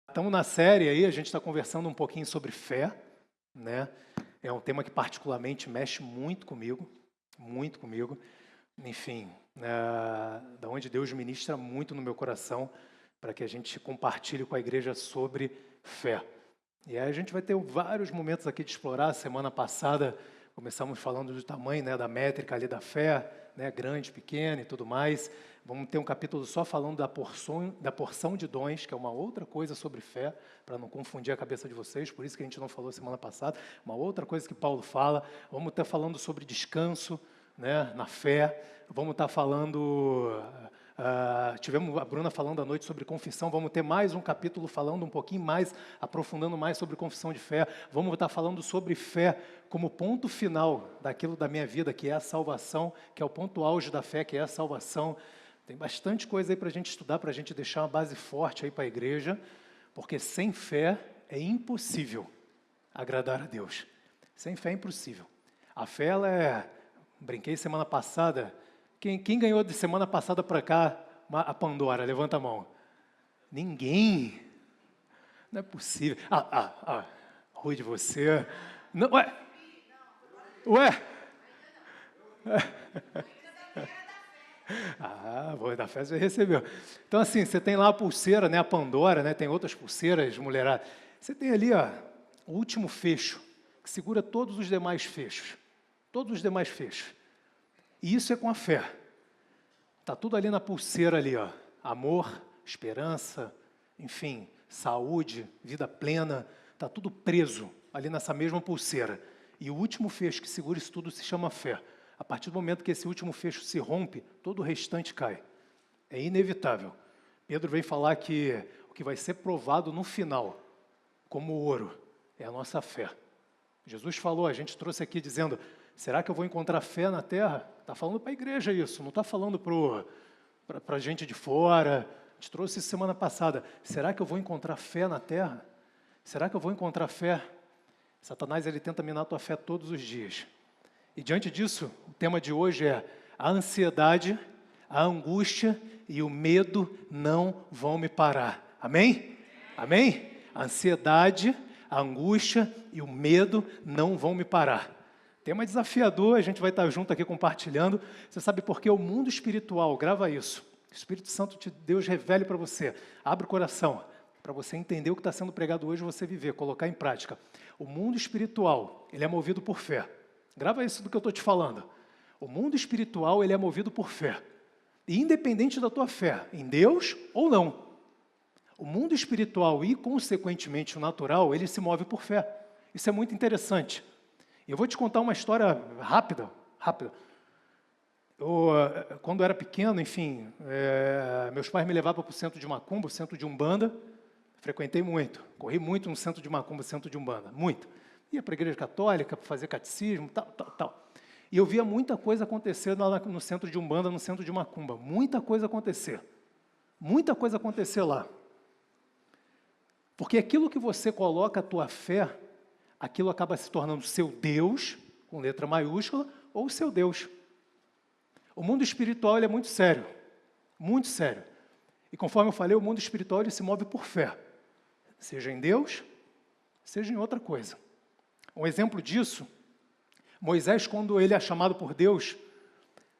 Estamos na série aí, a gente está conversando um pouquinho sobre fé, né? É um tema que particularmente mexe muito comigo, Enfim, da onde Deus ministra muito no meu coração para que a gente compartilhe com a igreja sobre fé. E aí a gente vai ter vários momentos aqui de explorar. Semana passada começamos falando do tamanho, né, da métrica ali da fé, né, grande, pequena e tudo mais. Vamos ter um capítulo só falando da porção de dons, que é uma outra coisa sobre fé, para não confundir a cabeça de vocês, por isso que a gente não falou semana passada. Uma outra coisa que Paulo fala. Vamos estar falando sobre descanso, né, na fé. Vamos estar falando... tivemos a Bruna falando à noite sobre confissão. Vamos ter mais um capítulo falando um pouquinho mais, aprofundando mais sobre confissão de fé. Vamos estar falando sobre fé como ponto final daquilo da minha vida, que é a salvação, que é o ponto auge da fé, que é a salvação. Tem bastante coisa aí para a gente estudar, para a gente deixar uma base forte aí para a igreja, porque sem fé é impossível agradar a Deus. Sem fé é impossível. A fé, ela é... Brinquei semana passada. Quem ganhou de semana passada para cá a Pandora? Levanta a mão. Ninguém. Não é possível. Ruim de você. Não, ué. Da festa já recebeu. Então, assim, você tem lá a pulseira, né, a Pandora, né, tem outras pulseiras, mulherada. Você tem ali, ó, o último fecho, que segura todos os demais fechos. Todos os demais fechos. E isso é com a fé. Está tudo ali na pulseira ali, ó. Amor, esperança, enfim, saúde, vida plena. Está tudo preso ali nessa mesma pulseira. E o último fecho que segura isso tudo se chama fé. A partir do momento que esse último fecho se rompe, todo o restante cai. É inevitável. Pedro vem falar que o que vai ser provado no final, como ouro, é a nossa fé. Jesus falou, a gente trouxe aqui dizendo, será que eu vou encontrar fé na terra? Está falando para a igreja isso, não está falando para a gente de fora. A gente trouxe isso semana passada. Será que eu vou encontrar fé na terra? Será que eu vou encontrar fé? Satanás, ele tenta minar a tua fé todos os dias. E diante disso, o tema de hoje é a ansiedade, a angústia e o medo não vão me parar. Amém? Amém? A ansiedade, a angústia e o medo não vão me parar. Tema desafiador, a gente vai estar junto aqui compartilhando. Você sabe por que o mundo espiritual, grava isso. O Espírito Santo de Deus revele para você. Abre o coração, para você entender o que está sendo pregado hoje, você viver, colocar em prática. O mundo espiritual, ele é movido por fé. Grava isso do que eu estou te falando. O mundo espiritual, ele é movido por fé. E independente da tua fé, em Deus ou não, o mundo espiritual e, consequentemente, o natural, ele se move por fé. Isso é muito interessante. Eu vou te contar uma história rápida. Quando eu era pequeno, enfim, meus pais me levavam para o centro de Macumba, o centro de Umbanda. Frequentei muito, corri muito no centro de Macumba, centro de Umbanda, muito. Ia para a igreja católica, para fazer catecismo, tal. E eu via muita coisa acontecer no centro de Umbanda, no centro de Macumba. Muita coisa acontecer lá. Porque aquilo que você coloca a tua fé, aquilo acaba se tornando seu Deus, com letra maiúscula, ou seu Deus. O mundo espiritual, ele é muito sério. Muito sério. E conforme eu falei, o mundo espiritual, ele se move por fé. Seja em Deus, seja em outra coisa. Um exemplo disso, Moisés, quando ele é chamado por Deus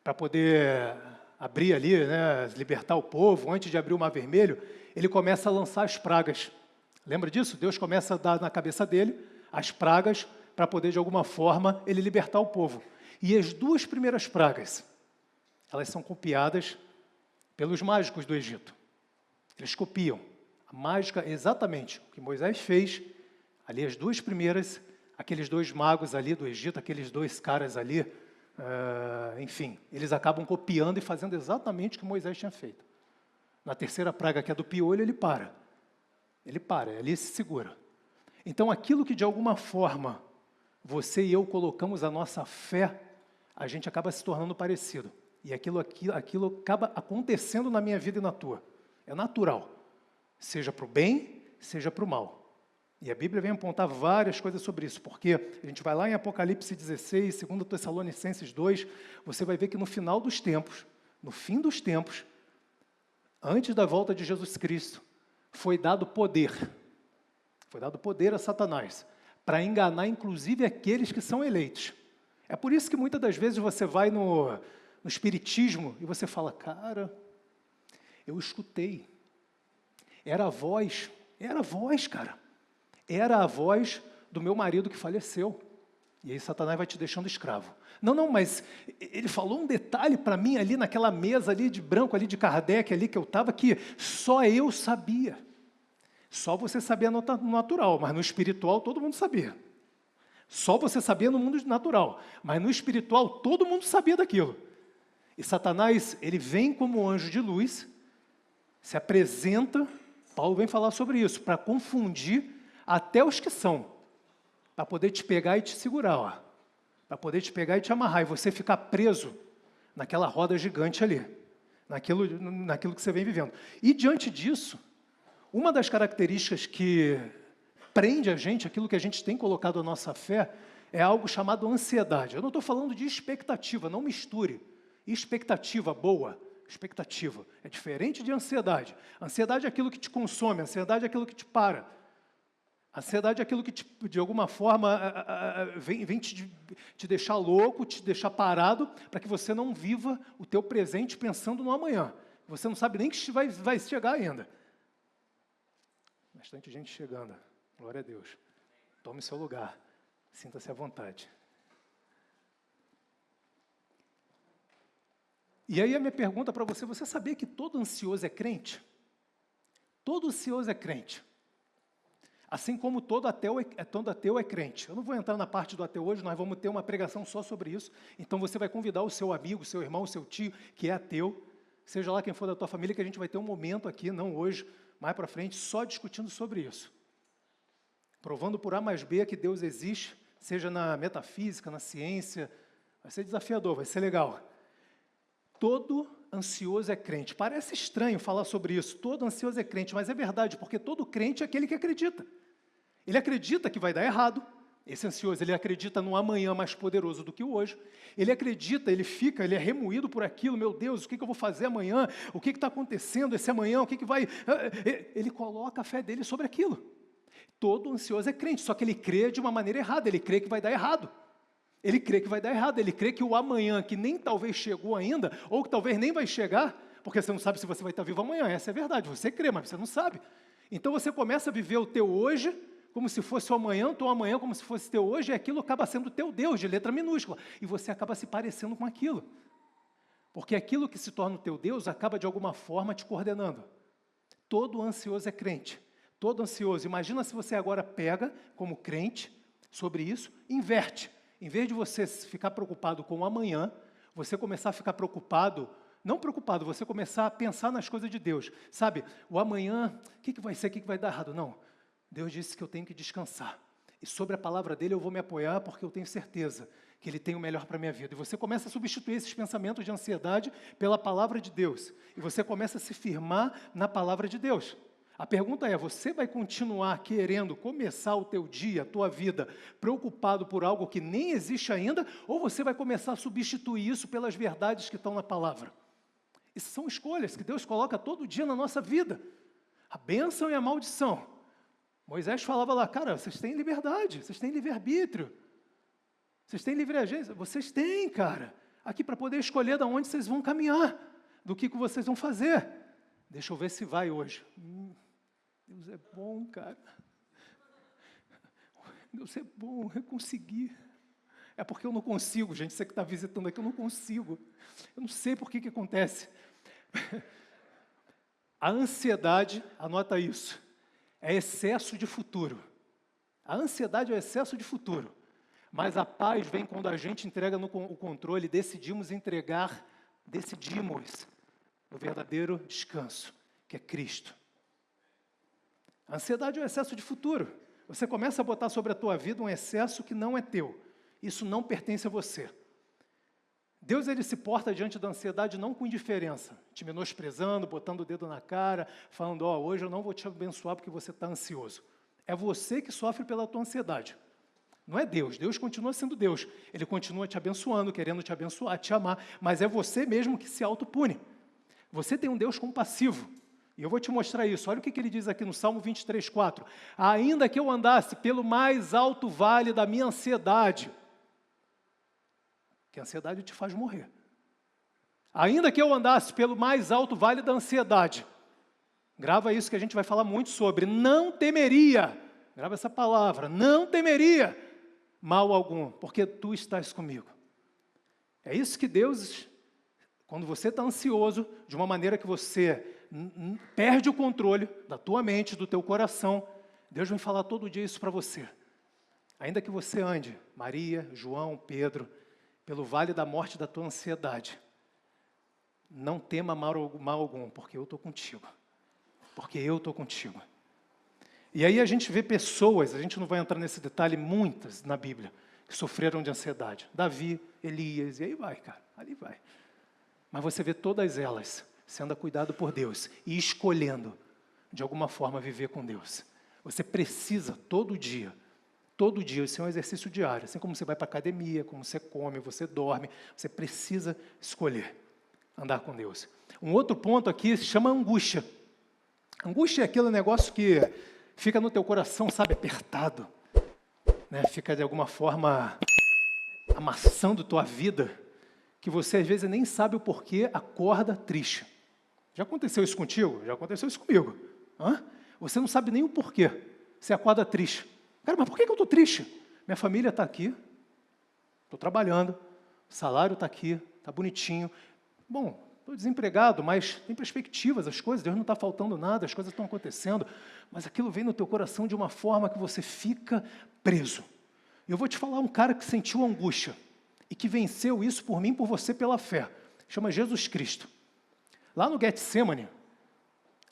para poder abrir ali, né, libertar o povo, antes de abrir o Mar Vermelho, ele começa a lançar as pragas. Lembra disso? Deus começa a dar na cabeça dele as pragas para poder, de alguma forma, ele libertar o povo. E as duas primeiras pragas, elas são copiadas pelos mágicos do Egito. Eles copiam. A mágica, exatamente o que Moisés fez, ali as duas primeiras, aqueles dois magos ali do Egito, aqueles dois caras ali, enfim, eles acabam copiando e fazendo exatamente o que Moisés tinha feito. Na terceira praga, que é do piolho, ele para, ali se segura. Então, aquilo que de alguma forma você e eu colocamos a nossa fé, a gente acaba se tornando parecido. E aquilo acaba acontecendo na minha vida e na tua. É natural, seja para o bem, seja para o mal. E a Bíblia vem apontar várias coisas sobre isso, porque a gente vai lá em Apocalipse 16, 2 Tessalonicenses 2, você vai ver que no final dos tempos, no fim dos tempos, antes da volta de Jesus Cristo, foi dado poder Foi dado poder a Satanás para enganar, inclusive, aqueles que são eleitos. É por isso que muitas das vezes você vai no espiritismo e você fala, cara, eu escutei. Era a voz, cara. Era a voz do meu marido que faleceu. E aí Satanás vai te deixando escravo. Não, mas ele falou um detalhe para mim ali naquela mesa ali de branco, ali de Kardec, ali que eu estava, que só eu sabia. Só você sabia no natural, mas no espiritual todo mundo sabia. Só você sabia no mundo natural, mas no espiritual todo mundo sabia daquilo. E Satanás, ele vem como anjo de luz, se apresenta, Paulo vem falar sobre isso, para confundir até os que são, para poder te pegar e te segurar, ó, para poder te pegar e te amarrar, e você ficar preso naquela roda gigante ali, naquilo que você vem vivendo. E diante disso, uma das características que prende a gente, aquilo que a gente tem colocado a nossa fé, é algo chamado ansiedade. Eu não estou falando de expectativa, não misture. Expectativa boa, expectativa. É diferente de ansiedade. Ansiedade é aquilo que te consome, ansiedade é aquilo que te para. Ansiedade é aquilo que, de alguma forma, vem te deixar louco, te deixar parado, para que você não viva o teu presente pensando no amanhã. Você não sabe nem que vai chegar ainda. Bastante gente chegando. Glória a Deus. Tome seu lugar. Sinta-se à vontade. E aí a minha pergunta para você, você sabia que todo ansioso é crente? Todo ansioso é crente. Assim como todo ateu é crente. Eu não vou entrar na parte do ateu hoje, nós vamos ter uma pregação só sobre isso. Então você vai convidar o seu amigo, o seu irmão, o seu tio, que é ateu, seja lá quem for da tua família, que a gente vai ter um momento aqui, não hoje, mais para frente, só discutindo sobre isso. Provando por A mais B que Deus existe, seja na metafísica, na ciência, vai ser desafiador, vai ser legal. Todo ansioso é crente. Parece estranho falar sobre isso, todo ansioso é crente, mas é verdade, porque todo crente é aquele que acredita. Ele acredita que vai dar errado, esse ansioso, ele acredita no amanhã mais poderoso do que o hoje, ele acredita, ele é remoído por aquilo, meu Deus, o que eu vou fazer amanhã, o que está acontecendo esse amanhã, o que vai... Ele coloca a fé dele sobre aquilo. Todo ansioso é crente, só que ele crê de uma maneira errada, ele crê que vai dar errado. Ele crê que vai dar errado, ele crê que o amanhã, que nem talvez chegou ainda, ou que talvez nem vai chegar, porque você não sabe se você vai estar vivo amanhã, essa é a verdade, você crê, mas você não sabe. Então você começa a viver o teu hoje, como se fosse o amanhã, teu amanhã como se fosse teu hoje, e aquilo acaba sendo teu Deus, de letra minúscula, e você acaba se parecendo com aquilo. Porque aquilo que se torna o teu Deus, acaba de alguma forma te coordenando. Todo ansioso é crente. Todo ansioso, imagina se você agora pega, como crente, sobre isso, inverte. Em vez de você ficar preocupado com o amanhã, você começar a ficar preocupado, não preocupado, você começar a pensar nas coisas de Deus. Sabe, o amanhã, o que vai ser, o que vai dar errado? Não, Deus disse que eu tenho que descansar. E sobre a palavra dele eu vou me apoiar, porque eu tenho certeza que ele tem o melhor para a minha vida. E você começa a substituir esses pensamentos de ansiedade pela palavra de Deus. E você começa a se firmar na palavra de Deus. A pergunta é, você vai continuar querendo começar o teu dia, a tua vida, preocupado por algo que nem existe ainda, ou você vai começar a substituir isso pelas verdades que estão na palavra? Isso são escolhas que Deus coloca todo dia na nossa vida. A bênção e a maldição. Moisés falava lá, cara, vocês têm liberdade, vocês têm livre-arbítrio, vocês têm livre agência, vocês têm, cara, aqui para poder escolher de onde vocês vão caminhar, do que vocês vão fazer. Deixa eu ver se vai hoje. Deus é bom, cara. Deus é bom, eu consegui. É porque eu não consigo, gente, você que está visitando aqui, eu não consigo. Eu não sei por que acontece. A ansiedade, anota isso, é excesso de futuro. A ansiedade é excesso de futuro. Mas a paz vem quando a gente entrega o controle, decidimos o verdadeiro descanso, que é Cristo. A ansiedade é o excesso de futuro. Você começa a botar sobre a tua vida um excesso que não é teu. Isso não pertence a você. Deus, ele se porta diante da ansiedade não com indiferença, te menosprezando, botando o dedo na cara, falando, hoje eu não vou te abençoar porque você está ansioso. É você que sofre pela tua ansiedade. Não é Deus. Deus continua sendo Deus. Ele continua te abençoando, querendo te abençoar, te amar, mas é você mesmo que se autopune. Você tem um Deus compassivo. E eu vou te mostrar isso. Olha o que ele diz aqui no Salmo 23:4. Ainda que eu andasse pelo mais alto vale da minha ansiedade, que a ansiedade te faz morrer. Ainda que eu andasse pelo mais alto vale da ansiedade, grava isso que a gente vai falar muito sobre, não temeria, grava essa palavra, não temeria mal algum, porque tu estás comigo. É isso que Deus, quando você está ansioso, de uma maneira que você perde o controle da tua mente, do teu coração, Deus vai falar todo dia isso para você. Ainda que você ande, Maria, João, Pedro, pelo vale da morte da tua ansiedade, não tema mal algum, porque eu estou contigo. Porque eu estou contigo. E aí a gente vê pessoas, a gente não vai entrar nesse detalhe, muitas na Bíblia, que sofreram de ansiedade. Davi, Elias, e aí vai, cara, ali vai. Mas você vê todas elas sendo cuidado por Deus e escolhendo, de alguma forma, viver com Deus. Você precisa, todo dia, isso é um exercício diário, assim como você vai para a academia, como você come, você dorme, você precisa escolher andar com Deus. Um outro ponto aqui se chama angústia. Angústia é aquele negócio que fica no teu coração, sabe, apertado, né? Fica de alguma forma amassando tua vida, que você às vezes nem sabe o porquê, acorda triste. Já aconteceu isso contigo? Já aconteceu isso comigo. Você não sabe nem o porquê, você acorda triste. Cara, mas por que eu estou triste? Minha família está aqui, estou trabalhando, o salário está aqui, está bonitinho. Bom, estou desempregado, mas tem perspectivas, as coisas, Deus não está faltando nada, as coisas estão acontecendo, mas aquilo vem no teu coração de uma forma que você fica preso. Eu vou te falar um cara que sentiu angústia e que venceu isso por mim, por você, pela fé. Chama Jesus Cristo. Lá no Getsemane,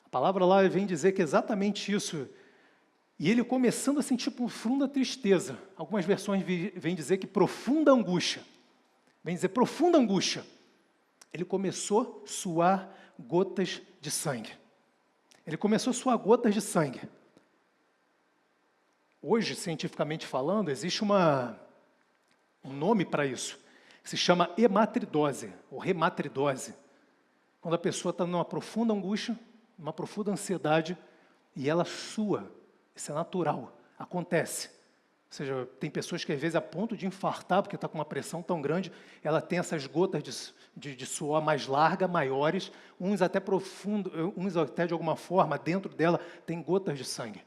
a palavra lá vem dizer que é exatamente isso. E ele começando a sentir profunda tristeza. Algumas versões vêm dizer que profunda angústia. Vem dizer profunda angústia. Ele começou a suar gotas de sangue. Ele começou a suar gotas de sangue. Hoje, cientificamente falando, existe um nome para isso, que se chama hematridose, ou rematridose. Quando a pessoa está numa profunda angústia, numa profunda ansiedade, e ela sua. Isso é natural, acontece. Ou seja, tem pessoas que às vezes a ponto de infartar, porque está com uma pressão tão grande, ela tem essas gotas de suor mais largas, maiores, uns até profundo, uns até de alguma forma, dentro dela tem gotas de sangue.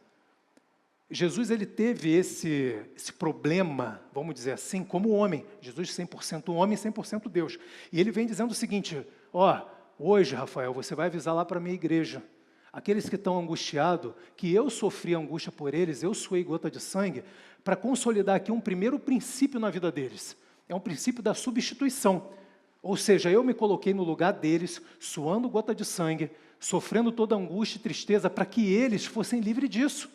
Jesus, ele teve esse problema, vamos dizer assim, como homem. Jesus 100% homem, 100% Deus. E ele vem dizendo o seguinte, hoje, Rafael, você vai avisar lá para a minha igreja, aqueles que estão angustiados, que eu sofri angústia por eles, eu suei gota de sangue, para consolidar aqui um primeiro princípio na vida deles. É um princípio da substituição. Ou seja, eu me coloquei no lugar deles, suando gota de sangue, sofrendo toda angústia e tristeza, para que eles fossem livres disso.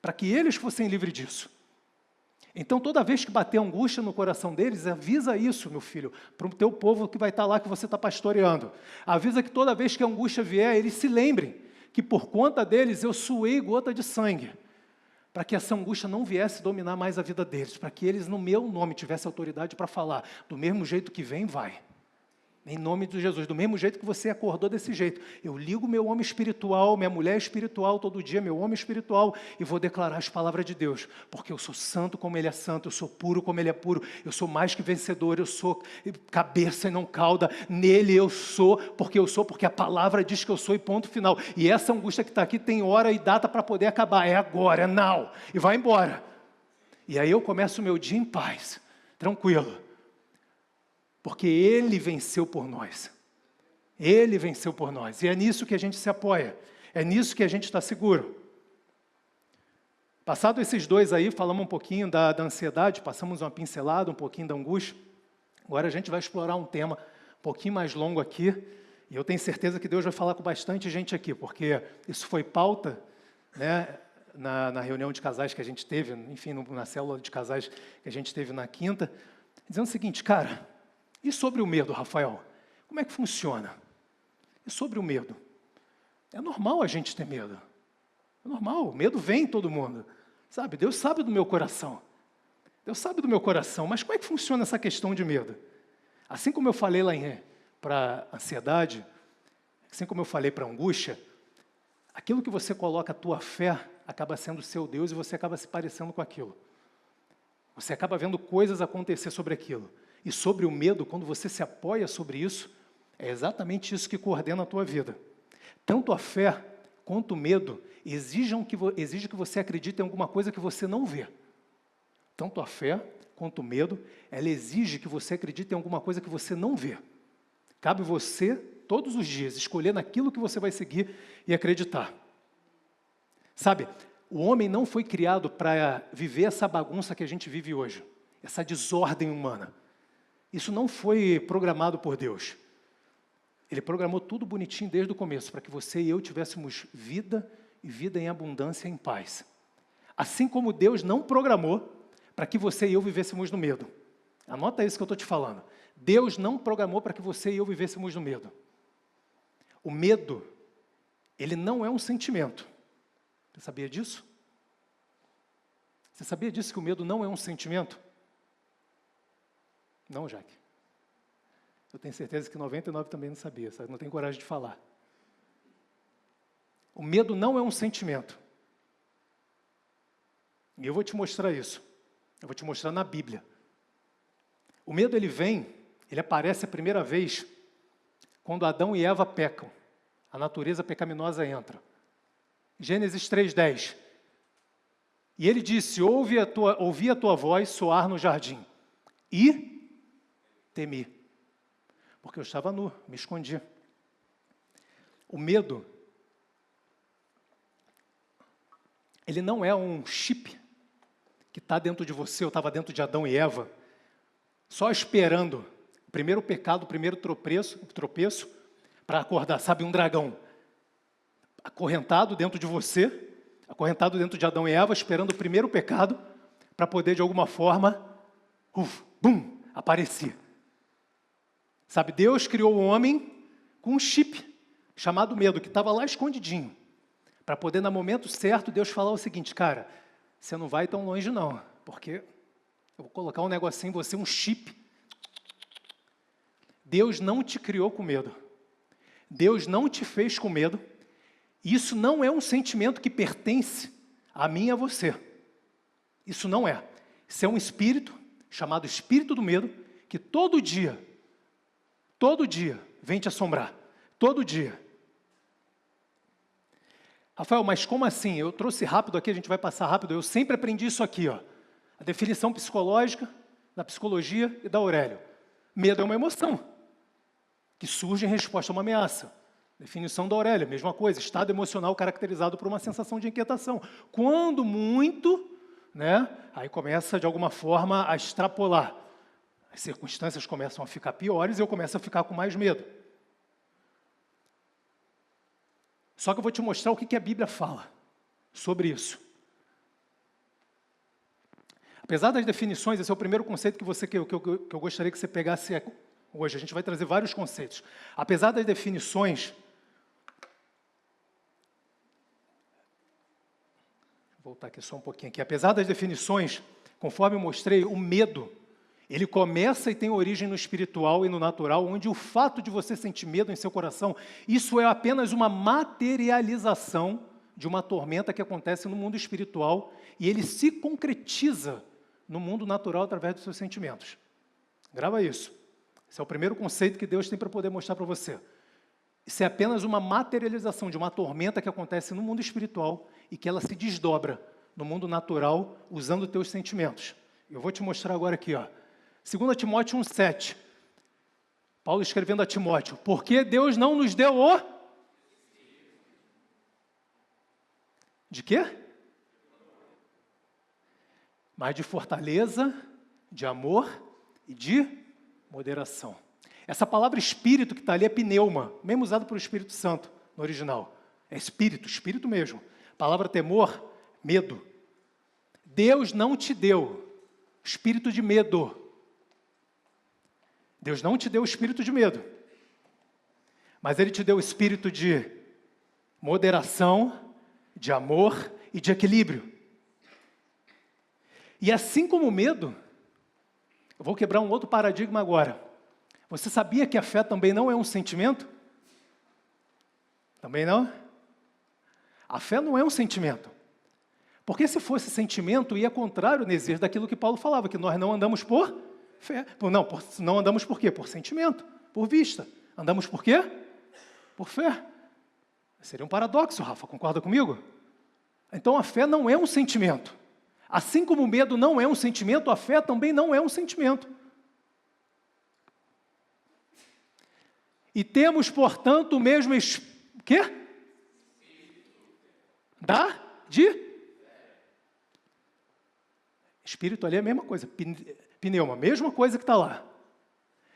Para que eles fossem livres disso. Então, toda vez que bater angústia no coração deles, avisa isso, meu filho, para o teu povo que vai estar lá, que você está pastoreando. Avisa que toda vez que a angústia vier, eles se lembrem que por conta deles eu suei gota de sangue, para que essa angústia não viesse dominar mais a vida deles, para que eles, no meu nome, tivessem autoridade para falar, do mesmo jeito que vem, vai. Em nome de Jesus, do mesmo jeito que você acordou desse jeito. Eu ligo meu homem espiritual, minha mulher espiritual, todo dia, meu homem espiritual, e vou declarar as palavras de Deus, porque eu sou santo como Ele é santo, eu sou puro como Ele é puro, eu sou mais que vencedor, eu sou cabeça e não cauda, nele eu sou, porque a palavra diz que eu sou e ponto final. E essa angústia que está aqui tem hora e data para poder acabar, é agora, é now, e vai embora. E aí eu começo o meu dia em paz, tranquilo. Porque Ele venceu por nós. Ele venceu por nós. E é nisso que a gente se apoia. É nisso que a gente está seguro. Passado esses dois aí, falamos um pouquinho da ansiedade, passamos uma pincelada, um pouquinho da angústia. Agora a gente vai explorar um tema um pouquinho mais longo aqui. E eu tenho certeza que Deus vai falar com bastante gente aqui, porque isso foi pauta, né, na reunião de casais que a gente teve, enfim, na célula de casais que a gente teve na quinta, dizendo o seguinte, cara, e sobre o medo, Rafael? Como é que funciona? E sobre o medo? É normal a gente ter medo. É normal, o medo vem em todo mundo. Sabe, Deus sabe do meu coração. Deus sabe do meu coração, mas como é que funciona essa questão de medo? Assim como eu falei lá para ansiedade, assim como eu falei para a angústia, aquilo que você coloca a tua fé acaba sendo o seu Deus e você acaba se parecendo com aquilo. Você acaba vendo coisas acontecer sobre aquilo. E sobre o medo, quando você se apoia sobre isso, é exatamente isso que coordena a tua vida. Tanto a fé quanto o medo exige que você acredite em alguma coisa que você não vê. Tanto a fé quanto o medo, ela exige que você acredite em alguma coisa que você não vê. Cabe você, todos os dias, escolher naquilo que você vai seguir e acreditar. Sabe, o homem não foi criado para viver essa bagunça que a gente vive hoje, essa desordem humana. Isso não foi programado por Deus. Ele programou tudo bonitinho desde o começo, para que você e eu tivéssemos vida e vida em abundância e em paz. Assim como Deus não programou para que você e eu vivêssemos no medo. Anota isso que eu estou te falando. Deus não programou para que você e eu vivêssemos no medo. O medo, ele não é um sentimento. Você sabia disso? Você sabia disso, que o medo não é um sentimento? Não, Jaque. Eu tenho certeza que 99 também não sabia, sabe? Não tem coragem de falar. O medo não é um sentimento. E eu vou te mostrar isso. Eu vou te mostrar na Bíblia. O medo, ele aparece a primeira vez quando Adão e Eva pecam. A natureza pecaminosa entra. Gênesis 3:10. E ele disse: ouvi a tua voz soar no jardim, e temi, porque eu estava nu, me escondi. O medo, ele não é um chip que está dentro de você, ou estava dentro de Adão e Eva, só esperando o primeiro pecado, o primeiro tropeço para acordar. Sabe, um dragão acorrentado dentro de você, acorrentado dentro de Adão e Eva, esperando o primeiro pecado para poder, de alguma forma, aparecer. Sabe, Deus criou o homem com um chip chamado medo, que estava lá escondidinho, para poder, no momento certo, Deus falar o seguinte: cara, você não vai tão longe não, porque eu vou colocar um negocinho em você, um chip. Deus não te criou com medo. Deus não te fez com medo. Isso não é um sentimento que pertence a mim e a você. Isso não é. Isso é um espírito, chamado espírito do medo, que todo dia, vem te assombrar. Todo dia. Rafael, mas como assim? Eu trouxe rápido aqui, a gente vai passar rápido. Eu sempre aprendi isso aqui, ó. A definição psicológica, da psicologia e da Aurélio. Medo é uma emoção que surge em resposta a uma ameaça. Definição da Aurélio, mesma coisa, estado emocional caracterizado por uma sensação de inquietação. Quando muito, aí começa, de alguma forma, a extrapolar. As circunstâncias começam a ficar piores e eu começo a ficar com mais medo. Só que eu vou te mostrar o que a Bíblia fala sobre isso. Apesar das definições, esse é o primeiro conceito que eu gostaria que você pegasse hoje. A gente vai trazer vários conceitos. Apesar das definições, vou voltar aqui só um pouquinho aqui. Apesar das definições, conforme eu mostrei, o medo, ele começa e tem origem no espiritual e no natural, onde o fato de você sentir medo em seu coração, isso é apenas uma materialização de uma tormenta que acontece no mundo espiritual e ele se concretiza no mundo natural através dos seus sentimentos. Grava isso. Esse é o primeiro conceito que Deus tem para poder mostrar para você. Isso é apenas uma materialização de uma tormenta que acontece no mundo espiritual e que ela se desdobra no mundo natural usando os teus sentimentos. Eu vou te mostrar agora aqui, ó. 2 Timóteo 1,7. Paulo escrevendo a Timóteo: porque Deus não nos deu o... De quê? Mas de fortaleza, de amor e de moderação. Essa palavra espírito que está ali é pneuma, mesmo usado pelo Espírito Santo no original. É espírito, espírito mesmo. A palavra temor, medo. Deus não te deu espírito de medo. Deus não te deu espírito de medo. Mas Ele te deu espírito de moderação, de amor e de equilíbrio. E assim como o medo, eu vou quebrar um outro paradigma agora. Você sabia que a fé também não é um sentimento? Também não? A fé não é um sentimento. Porque se fosse sentimento, ia contrário, Nesias, daquilo que Paulo falava, que nós não andamos por fé. Não andamos por quê? Por sentimento, por vista. Andamos por quê? Por fé. Seria um paradoxo, Rafa, concorda comigo? Então a fé não é um sentimento. Assim como o medo não é um sentimento, a fé também não é um sentimento. E temos, portanto, o mesmo quê? Espírito ali é a mesma coisa, pneuma, mesma coisa que está lá.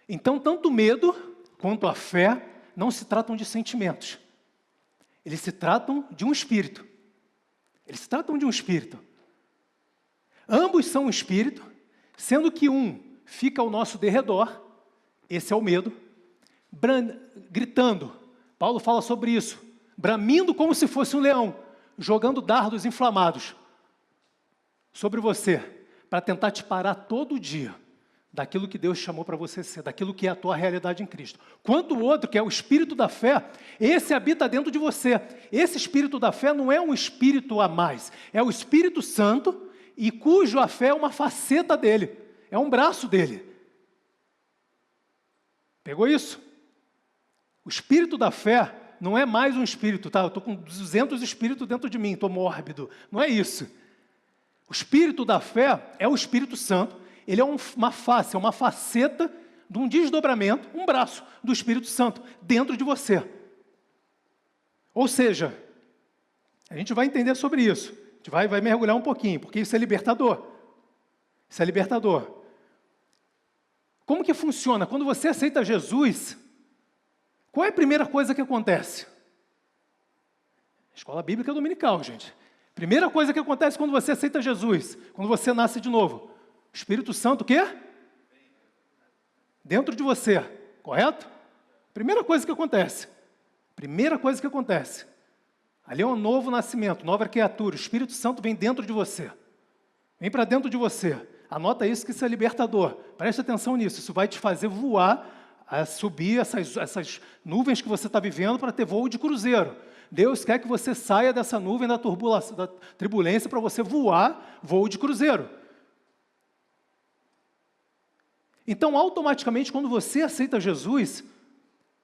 Então, tanto o medo quanto a fé não se tratam de sentimentos. Eles se tratam de um espírito. Eles se tratam de um espírito. Ambos são um espírito, sendo que um fica ao nosso derredor, esse é o medo, gritando. Paulo fala sobre isso, bramindo como se fosse um leão, jogando dardos inflamados sobre você, para tentar te parar todo dia daquilo que Deus chamou para você ser, daquilo que é a tua realidade em Cristo. Quanto o outro, que é o espírito da fé, esse habita dentro de você. Esse espírito da fé não é um espírito a mais, é o Espírito Santo, e cujo a fé é uma faceta dele, é um braço dele. Pegou isso? O espírito da fé não é mais um espírito, tá? Eu estou com 200 espíritos dentro de mim, estou mórbido. Não é isso. O espírito da fé é o Espírito Santo, ele é uma face, é uma faceta de um desdobramento, um braço do Espírito Santo dentro de você. Ou seja, a gente vai entender sobre isso, a gente vai mergulhar um pouquinho, porque isso é libertador. Isso é libertador. Como que funciona? Quando você aceita Jesus, qual é a primeira coisa que acontece? Escola Bíblica Dominical, gente. Primeira coisa que acontece quando você aceita Jesus, quando você nasce de novo. O Espírito Santo, o quê? Dentro de você, correto? Primeira coisa que acontece. Primeira coisa que acontece. Ali é um novo nascimento, nova criatura. O Espírito Santo vem dentro de você. Vem para dentro de você. Anota isso, que isso é libertador. Preste atenção nisso. Isso vai te fazer voar, a subir essas nuvens que você está vivendo para ter voo de cruzeiro. Deus quer que você saia dessa nuvem da turbulência para você voar, voo de cruzeiro. Então, automaticamente, quando você aceita Jesus,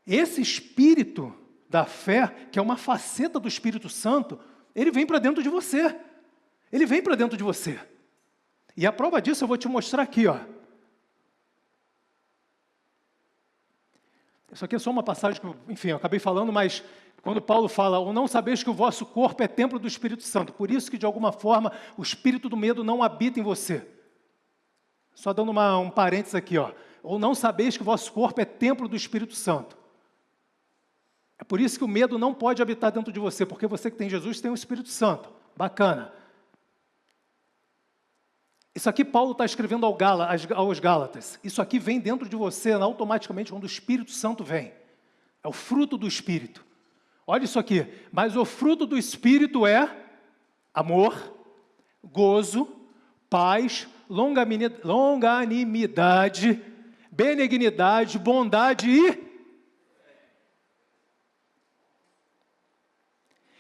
esse espírito da fé, que é uma faceta do Espírito Santo, ele vem para dentro de você. Ele vem para dentro de você. E a prova disso eu vou te mostrar aqui, ó. Isso aqui é só uma passagem que, enfim, eu acabei falando, mas quando Paulo fala, ou não sabeis que o vosso corpo é templo do Espírito Santo, por isso que, de alguma forma, o espírito do medo não habita em você. Só dando um parênteses aqui, ó. Ou não sabeis que o vosso corpo é templo do Espírito Santo. É por isso que o medo não pode habitar dentro de você, porque você que tem Jesus tem o Espírito Santo. Bacana. Isso aqui Paulo está escrevendo aos Gálatas. Isso aqui vem dentro de você automaticamente quando o Espírito Santo vem. É o fruto do Espírito. Olha isso aqui. Mas o fruto do Espírito é amor, gozo, paz, longanimidade, benignidade, bondade e...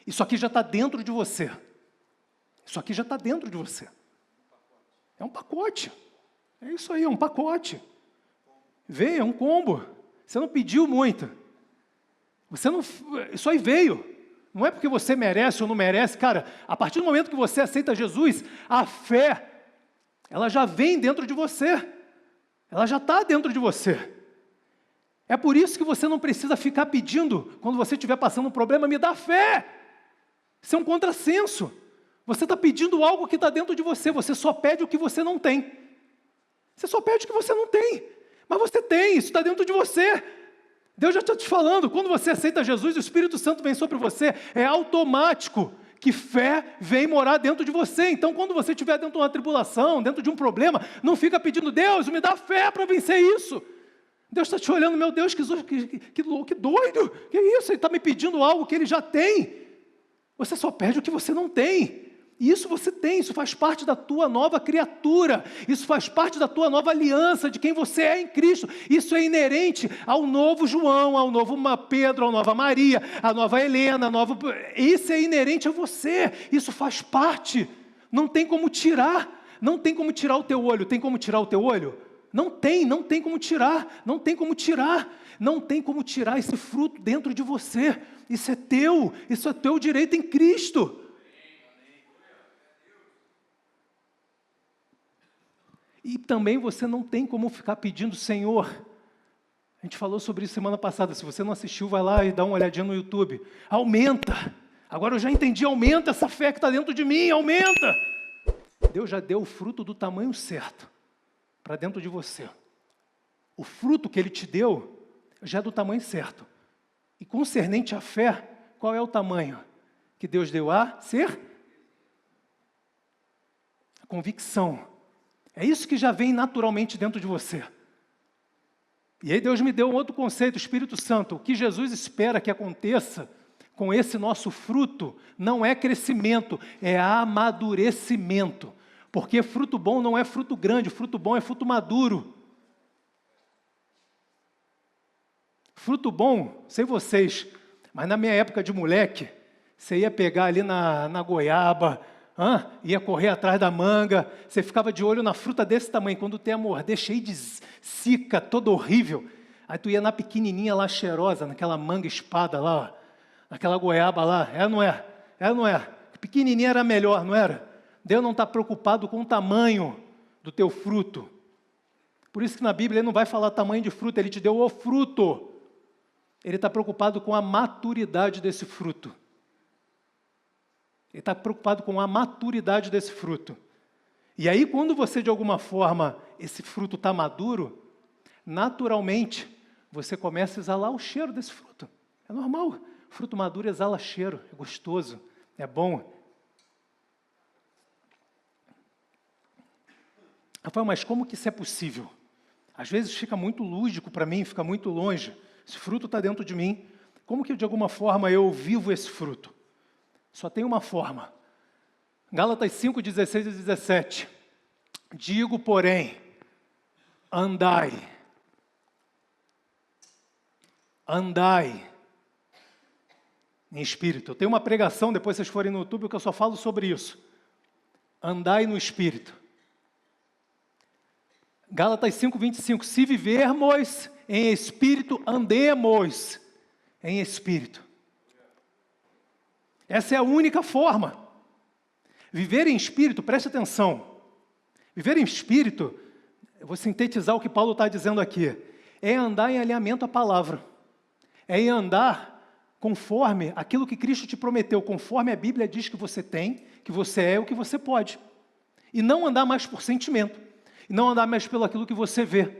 Isso aqui já está dentro de você. Isso aqui já está dentro de você. É um pacote. É isso aí, é um pacote. Veio, é um combo. Você não pediu muito. Isso aí veio. Não é porque você merece ou não merece. Cara, a partir do momento que você aceita Jesus, a fé, ela já vem dentro de você. Ela já está dentro de você. É por isso que você não precisa ficar pedindo, quando você estiver passando um problema, me dá fé. Isso é um contrassenso. Você está pedindo algo que está dentro de você. Você só pede o que você não tem. Você só pede o que você não tem. Mas você tem, isso está dentro de você. Deus já está te falando. Quando você aceita Jesus, o Espírito Santo vem sobre você. É automático que fé vem morar dentro de você. Então, quando você estiver dentro de uma tribulação, dentro de um problema, não fica pedindo, Deus, me dá fé para vencer isso. Deus está te olhando, meu Deus, que doido. Que isso? Ele está me pedindo algo que Ele já tem. Você só pede o que você não tem. E isso você tem, isso faz parte da tua nova criatura, isso faz parte da tua nova aliança, de quem você é em Cristo. Isso é inerente ao novo João, ao novo Pedro, à nova Maria, à nova Helena, isso é inerente a você, isso faz parte. Não tem como tirar, não tem como tirar o teu olho. Tem como tirar o teu olho? Não tem como tirar, não tem como tirar esse fruto dentro de você. Isso é teu direito em Cristo. E também você não tem como ficar pedindo, Senhor, a gente falou sobre isso semana passada, se você não assistiu, vai lá e dá uma olhadinha no YouTube, aumenta, agora eu já entendi, aumenta essa fé que está dentro de mim, aumenta. Deus já deu o fruto do tamanho certo para dentro de você. O fruto que Ele te deu já é do tamanho certo. E concernente à fé, qual é o tamanho que Deus deu a ser? A convicção. É isso que já vem naturalmente dentro de você. E aí Deus me deu um outro conceito, o Espírito Santo. O que Jesus espera que aconteça com esse nosso fruto não é crescimento, é amadurecimento. Porque fruto bom não é fruto grande, fruto bom é fruto maduro. Fruto bom, sei vocês, mas na minha época de moleque, você ia pegar ali na goiaba, ia correr atrás da manga, você ficava de olho na fruta desse tamanho, quando tem a morder cheio de cica, toda horrível, aí tu ia na pequenininha lá, cheirosa, naquela manga espada lá, ó, naquela goiaba lá, não é? Pequenininha era melhor, não era? Deus não está preocupado com o tamanho do teu fruto. Por isso que na Bíblia Ele não vai falar tamanho de fruto, Ele te deu o fruto. Ele está preocupado com a maturidade desse fruto. Ele está preocupado com a maturidade desse fruto. E aí, quando você, de alguma forma, esse fruto está maduro, naturalmente, você começa a exalar o cheiro desse fruto. É normal. Fruto maduro exala cheiro, é gostoso, é bom. Rafael, mas como que isso é possível? Às vezes fica muito lúdico para mim, fica muito longe. Esse fruto está dentro de mim. Como que, de alguma forma, eu vivo esse fruto? Só tem uma forma. Gálatas 5, 16 e 17. Digo, porém, andai em espírito. Eu tenho uma pregação, depois vocês forem no YouTube, que eu só falo sobre isso. Andai no espírito. Gálatas 5, 25. Se vivermos em espírito, andemos em espírito. Essa é a única forma. Viver em espírito, preste atenção. Viver em espírito, eu vou sintetizar o que Paulo está dizendo aqui, é andar em alinhamento à palavra. É em andar conforme aquilo que Cristo te prometeu, conforme a Bíblia diz que você tem, que você é o que você pode. E não andar mais por sentimento. E não andar mais pelo aquilo que você vê.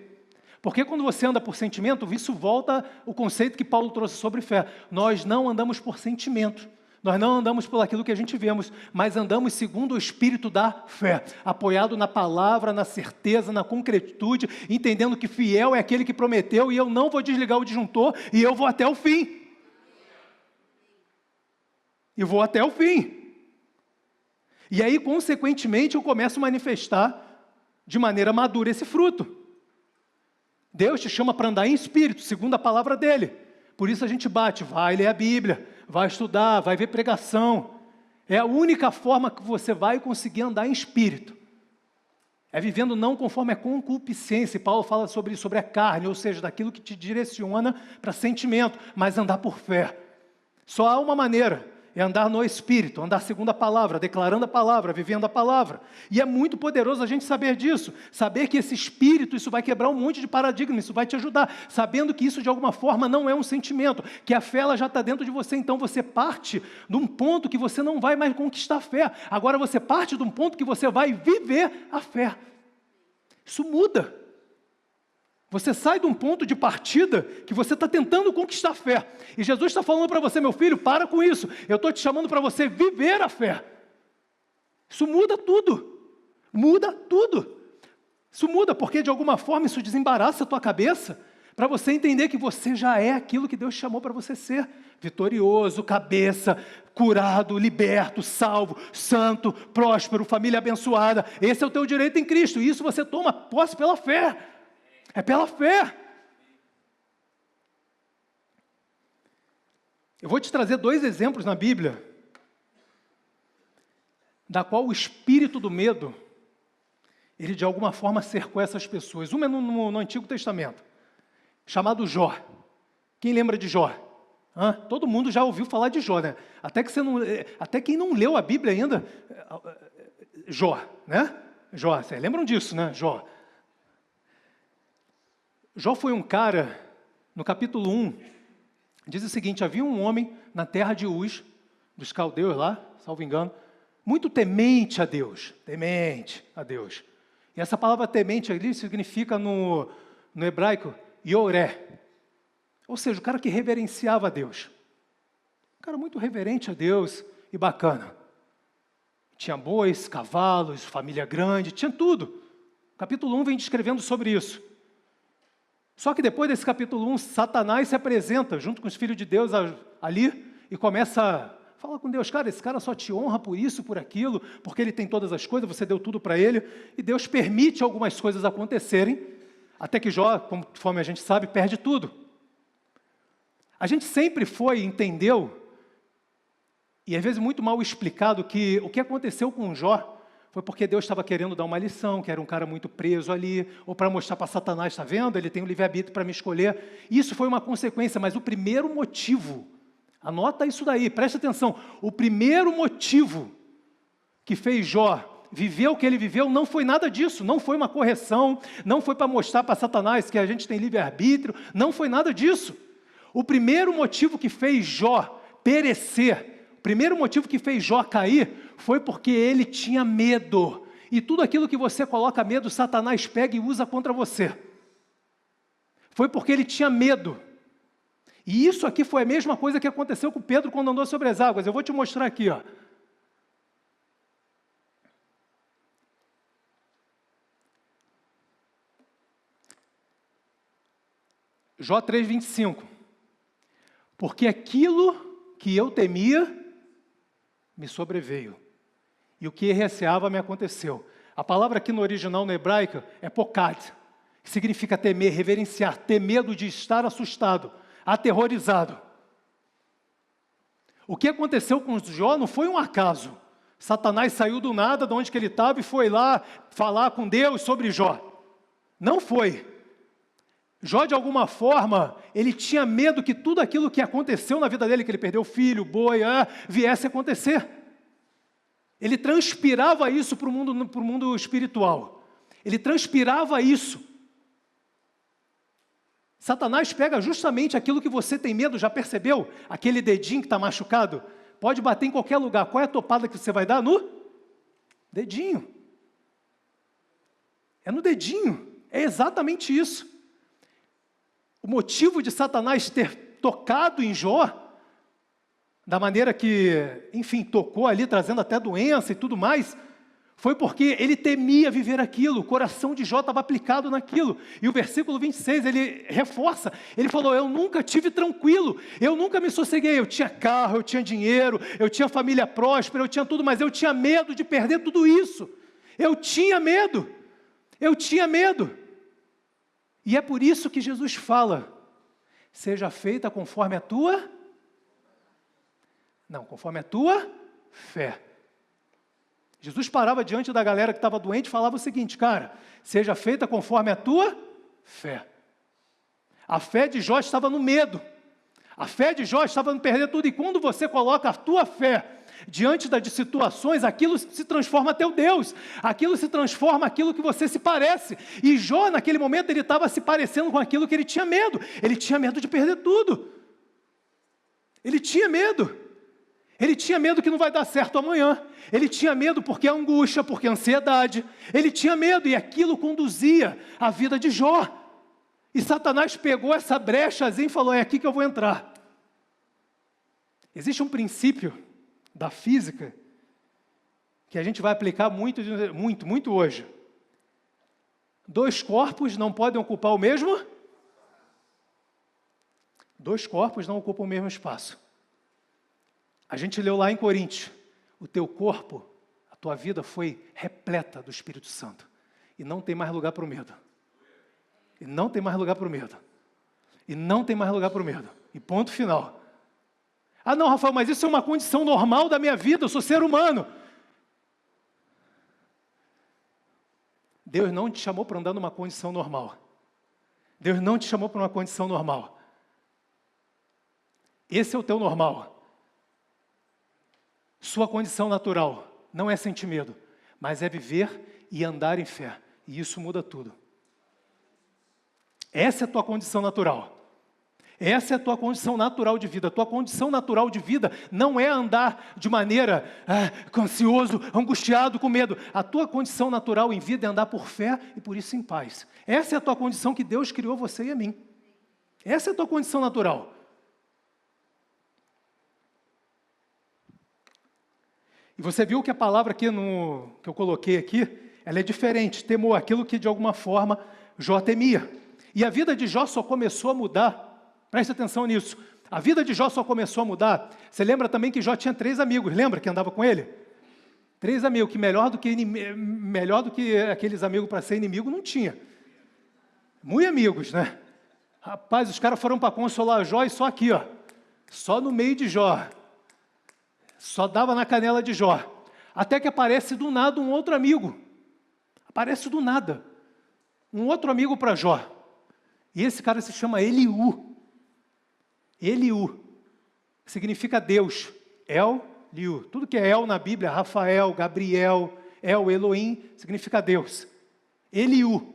Porque quando você anda por sentimento, isso volta o conceito que Paulo trouxe sobre fé. Nós não andamos por sentimento. Nós não andamos por aquilo que a gente vemos, mas andamos segundo o Espírito da fé, apoiado na palavra, na certeza, na concretude, entendendo que fiel é aquele que prometeu e eu não vou desligar o disjuntor e eu vou até o fim. E vou até o fim. E aí, consequentemente, eu começo a manifestar de maneira madura esse fruto. Deus te chama para andar em espírito, segundo a palavra dele. Por isso a gente bate, vai ler a Bíblia, vai estudar, vai ver pregação. É a única forma que você vai conseguir andar em espírito. É vivendo não conforme a concupiscência. E Paulo fala sobre isso, sobre a carne, ou seja, daquilo que te direciona para sentimento, mas andar por fé. Só há uma maneira, é andar no Espírito, andar segundo a palavra, declarando a palavra, vivendo a palavra. E é muito poderoso a gente saber disso, saber que esse Espírito, isso vai quebrar um monte de paradigma, isso vai te ajudar, sabendo que isso de alguma forma não é um sentimento, que a fé ela já está dentro de você, então você parte de um ponto que você não vai mais conquistar a fé, agora você parte de um ponto que você vai viver a fé. Isso muda. Você sai de um ponto de partida que você está tentando conquistar a fé. E Jesus está falando para você, meu filho, para com isso. Eu estou te chamando para você viver a fé. Isso muda tudo. Muda tudo. Isso muda porque, de alguma forma, isso desembaraça a tua cabeça Para você entender que você já é aquilo que Deus chamou para você ser. Vitorioso, cabeça, curado, liberto, salvo, santo, próspero, família abençoada. Esse é o teu direito em Cristo. E isso você toma posse pela fé. É pela fé. Eu vou te trazer 2 exemplos na Bíblia, da qual o espírito do medo, ele de alguma forma cercou essas pessoas. Uma é no Antigo Testamento, chamado Jó. Quem lembra de Jó? Todo mundo já ouviu falar de Jó, né? Até quem não leu a Bíblia ainda, Jó, né? Jó, vocês lembram disso, né? Jó. Jó foi um cara, no capítulo 1, diz o seguinte: havia um homem na terra de Uz, dos caldeus lá, salvo engano, muito temente a Deus, temente a Deus. E essa palavra temente ali significa no hebraico, yoré. Ou seja, o cara que reverenciava a Deus. Um cara muito reverente a Deus e bacana. Tinha bois, cavalos, família grande, tinha tudo. O capítulo 1 vem descrevendo sobre isso. Só que depois desse capítulo 1, Satanás se apresenta junto com os filhos de Deus ali e começa a falar com Deus: cara, esse cara só te honra por isso, por aquilo, porque ele tem todas as coisas, você deu tudo para ele. E Deus permite algumas coisas acontecerem, até que Jó, conforme a gente sabe, perde tudo. A gente sempre entendeu, e às vezes muito mal explicado, que o que aconteceu com Jó foi porque Deus estava querendo dar uma lição, que era um cara muito preso ali, ou para mostrar para Satanás: está vendo? Ele tem um livre-arbítrio para me escolher. Isso foi uma consequência, mas o primeiro motivo, anota isso daí, preste atenção, o primeiro motivo que fez Jó viver o que ele viveu não foi nada disso, não foi uma correção, não foi para mostrar para Satanás que a gente tem livre-arbítrio, não foi nada disso. O primeiro motivo que fez Jó perecer, o primeiro motivo que fez Jó cair, foi porque ele tinha medo. E tudo aquilo que você coloca medo, Satanás pega e usa contra você. Foi porque ele tinha medo. E isso aqui foi a mesma coisa que aconteceu com Pedro quando andou sobre as águas. Eu vou te mostrar aqui, ó. Jó 3:25. Porque aquilo que eu temia me sobreveio, e o que receava me aconteceu. A palavra aqui no original, no hebraico, é pocad, que significa temer, reverenciar, ter medo de estar assustado, aterrorizado. O que aconteceu com Jó não foi um acaso. Satanás saiu do nada, de onde que ele estava, e foi lá falar com Deus sobre Jó. Não foi. Jó, de alguma forma, ele tinha medo que tudo aquilo que aconteceu na vida dele, que ele perdeu o filho, boi, viesse a acontecer. Ele transpirava isso para o mundo espiritual. Ele transpirava isso. Satanás pega justamente aquilo que você tem medo, já percebeu? Aquele dedinho que está machucado? Pode bater em qualquer lugar. Qual é a topada que você vai dar? No dedinho. É no dedinho. É exatamente isso. O motivo de Satanás ter tocado em Jó, da maneira que, enfim, tocou ali, trazendo até doença e tudo mais, foi porque ele temia viver aquilo, o coração de Jó estava aplicado naquilo. E o versículo 26, ele reforça, ele falou: eu nunca tive tranquilo, eu nunca me sosseguei, eu tinha carro, eu tinha dinheiro, eu tinha família próspera, eu tinha tudo, mas eu tinha medo de perder tudo isso. Eu tinha medo. E é por isso que Jesus fala: seja feita conforme a tua... Não, conforme a tua fé. Jesus parava diante da galera que estava doente e falava o seguinte: cara, seja feita conforme a tua fé. A fé de Jó estava no medo. A fé de Jó estava no perder tudo. E quando você coloca a tua fé diante de situações, aquilo se transforma teu Deus. Aquilo se transforma aquilo que você se parece. E Jó, naquele momento, ele estava se parecendo com aquilo que ele tinha medo. Ele tinha medo de perder tudo. Ele tinha medo. Ele tinha medo que não vai dar certo amanhã. Ele tinha medo porque a angústia, porque a ansiedade. Ele tinha medo e aquilo conduzia a vida de Jó. E Satanás pegou essa brechazinha e falou: é aqui que eu vou entrar. Existe um princípio da física que a gente vai aplicar muito hoje. 2 corpos não podem ocupar o mesmo Dois corpos não ocupam o mesmo espaço. A gente leu lá em Coríntios, o teu corpo, a tua vida foi repleta do Espírito Santo. E não tem mais lugar para o medo. E não tem mais lugar para o medo. E não tem mais lugar para o medo. E ponto final. Ah não, Rafael, mas isso é uma condição normal da minha vida, eu sou ser humano. Deus não te chamou para andar numa condição normal. Deus não te chamou para uma condição normal. Esse é o teu normal. Sua condição natural não é sentir medo, mas é viver e andar em fé. E isso muda tudo. Essa é a tua condição natural. Essa é a tua condição natural de vida. A tua condição natural de vida não é andar de maneira ansioso, angustiado, com medo. A tua condição natural em vida é andar por fé e por isso em paz. Essa é a tua condição que Deus criou você e a mim. Essa é a tua condição natural. E você viu que a palavra aqui que eu coloquei aqui, ela é diferente. Temor, aquilo que de alguma forma Jó temia. E a vida de Jó só começou a mudar. Preste atenção nisso. A vida de Jó só começou a mudar. Você lembra também que Jó tinha 3 amigos, lembra que andava com ele? 3 amigos, que melhor do que aqueles amigos para ser inimigo não tinha. Muito amigos, né? Rapaz, os caras foram para consolar Jó e só aqui, ó. Só no meio de Jó. Só dava na canela de Jó. Até que aparece do nada um outro amigo. Aparece do nada. Um outro amigo para Jó. E esse cara se chama Eliú. Eliú. Significa Deus. El, Liú. Tudo que é El na Bíblia, Rafael, Gabriel, El, Elohim, significa Deus. Eliú.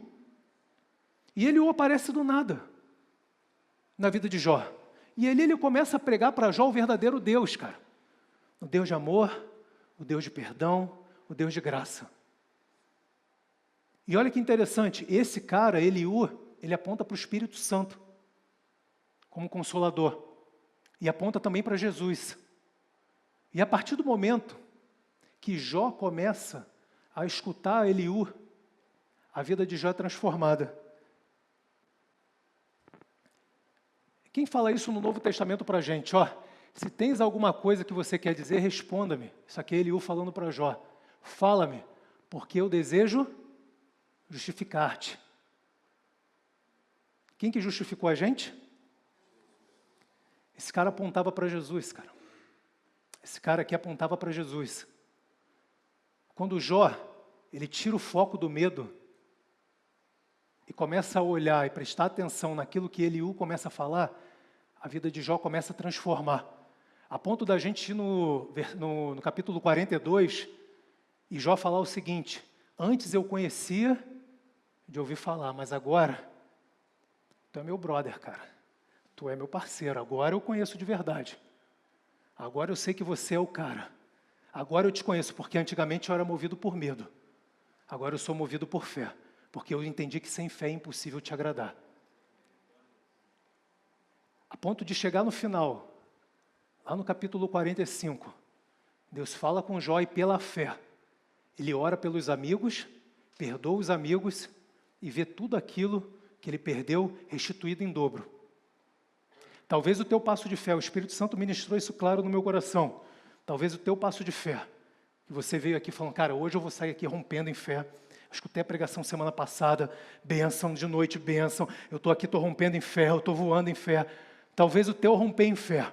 E Eliú aparece do nada na vida de Jó. E ele começa a pregar para Jó o verdadeiro Deus, cara. O Deus de amor, o Deus de perdão, o Deus de graça. E olha que interessante, esse cara, Eliú, ele aponta para o Espírito Santo como consolador. E aponta também para Jesus. E a partir do momento que Jó começa a escutar Eliú, a vida de Jó é transformada. Quem fala isso no Novo Testamento para a gente? Ó, se tens alguma coisa que você quer dizer, responda-me. Isso aqui é Eliú falando para Jó. Fala-me, porque eu desejo justificar-te. Quem que justificou a gente? Esse cara apontava para Jesus, cara. Esse cara aqui apontava para Jesus. Quando Jó, ele tira o foco do medo e começa a olhar e prestar atenção naquilo que Eliú começa a falar, a vida de Jó começa a transformar. A ponto da gente ir no capítulo 42 e Jó falar o seguinte: antes eu conhecia de ouvir falar, mas agora tu é meu brother, cara. Tu é meu parceiro, agora eu conheço de verdade. Agora eu sei que você é o cara. Agora eu te conheço, porque antigamente eu era movido por medo. Agora eu sou movido por fé, porque eu entendi que sem fé é impossível te agradar. A ponto de chegar no final, lá no capítulo 45, Deus fala com Jó e pela fé, ele ora pelos amigos, perdoa os amigos e vê tudo aquilo que ele perdeu restituído em dobro. Talvez o teu passo de fé, o Espírito Santo ministrou isso claro no meu coração, talvez o teu passo de fé, que você veio aqui falando, cara, hoje eu vou sair aqui rompendo em fé. Eu escutei a pregação semana passada, bênção de noite, bênção, eu estou aqui, estou rompendo em fé, eu estou voando em fé. Talvez o teu romper em fé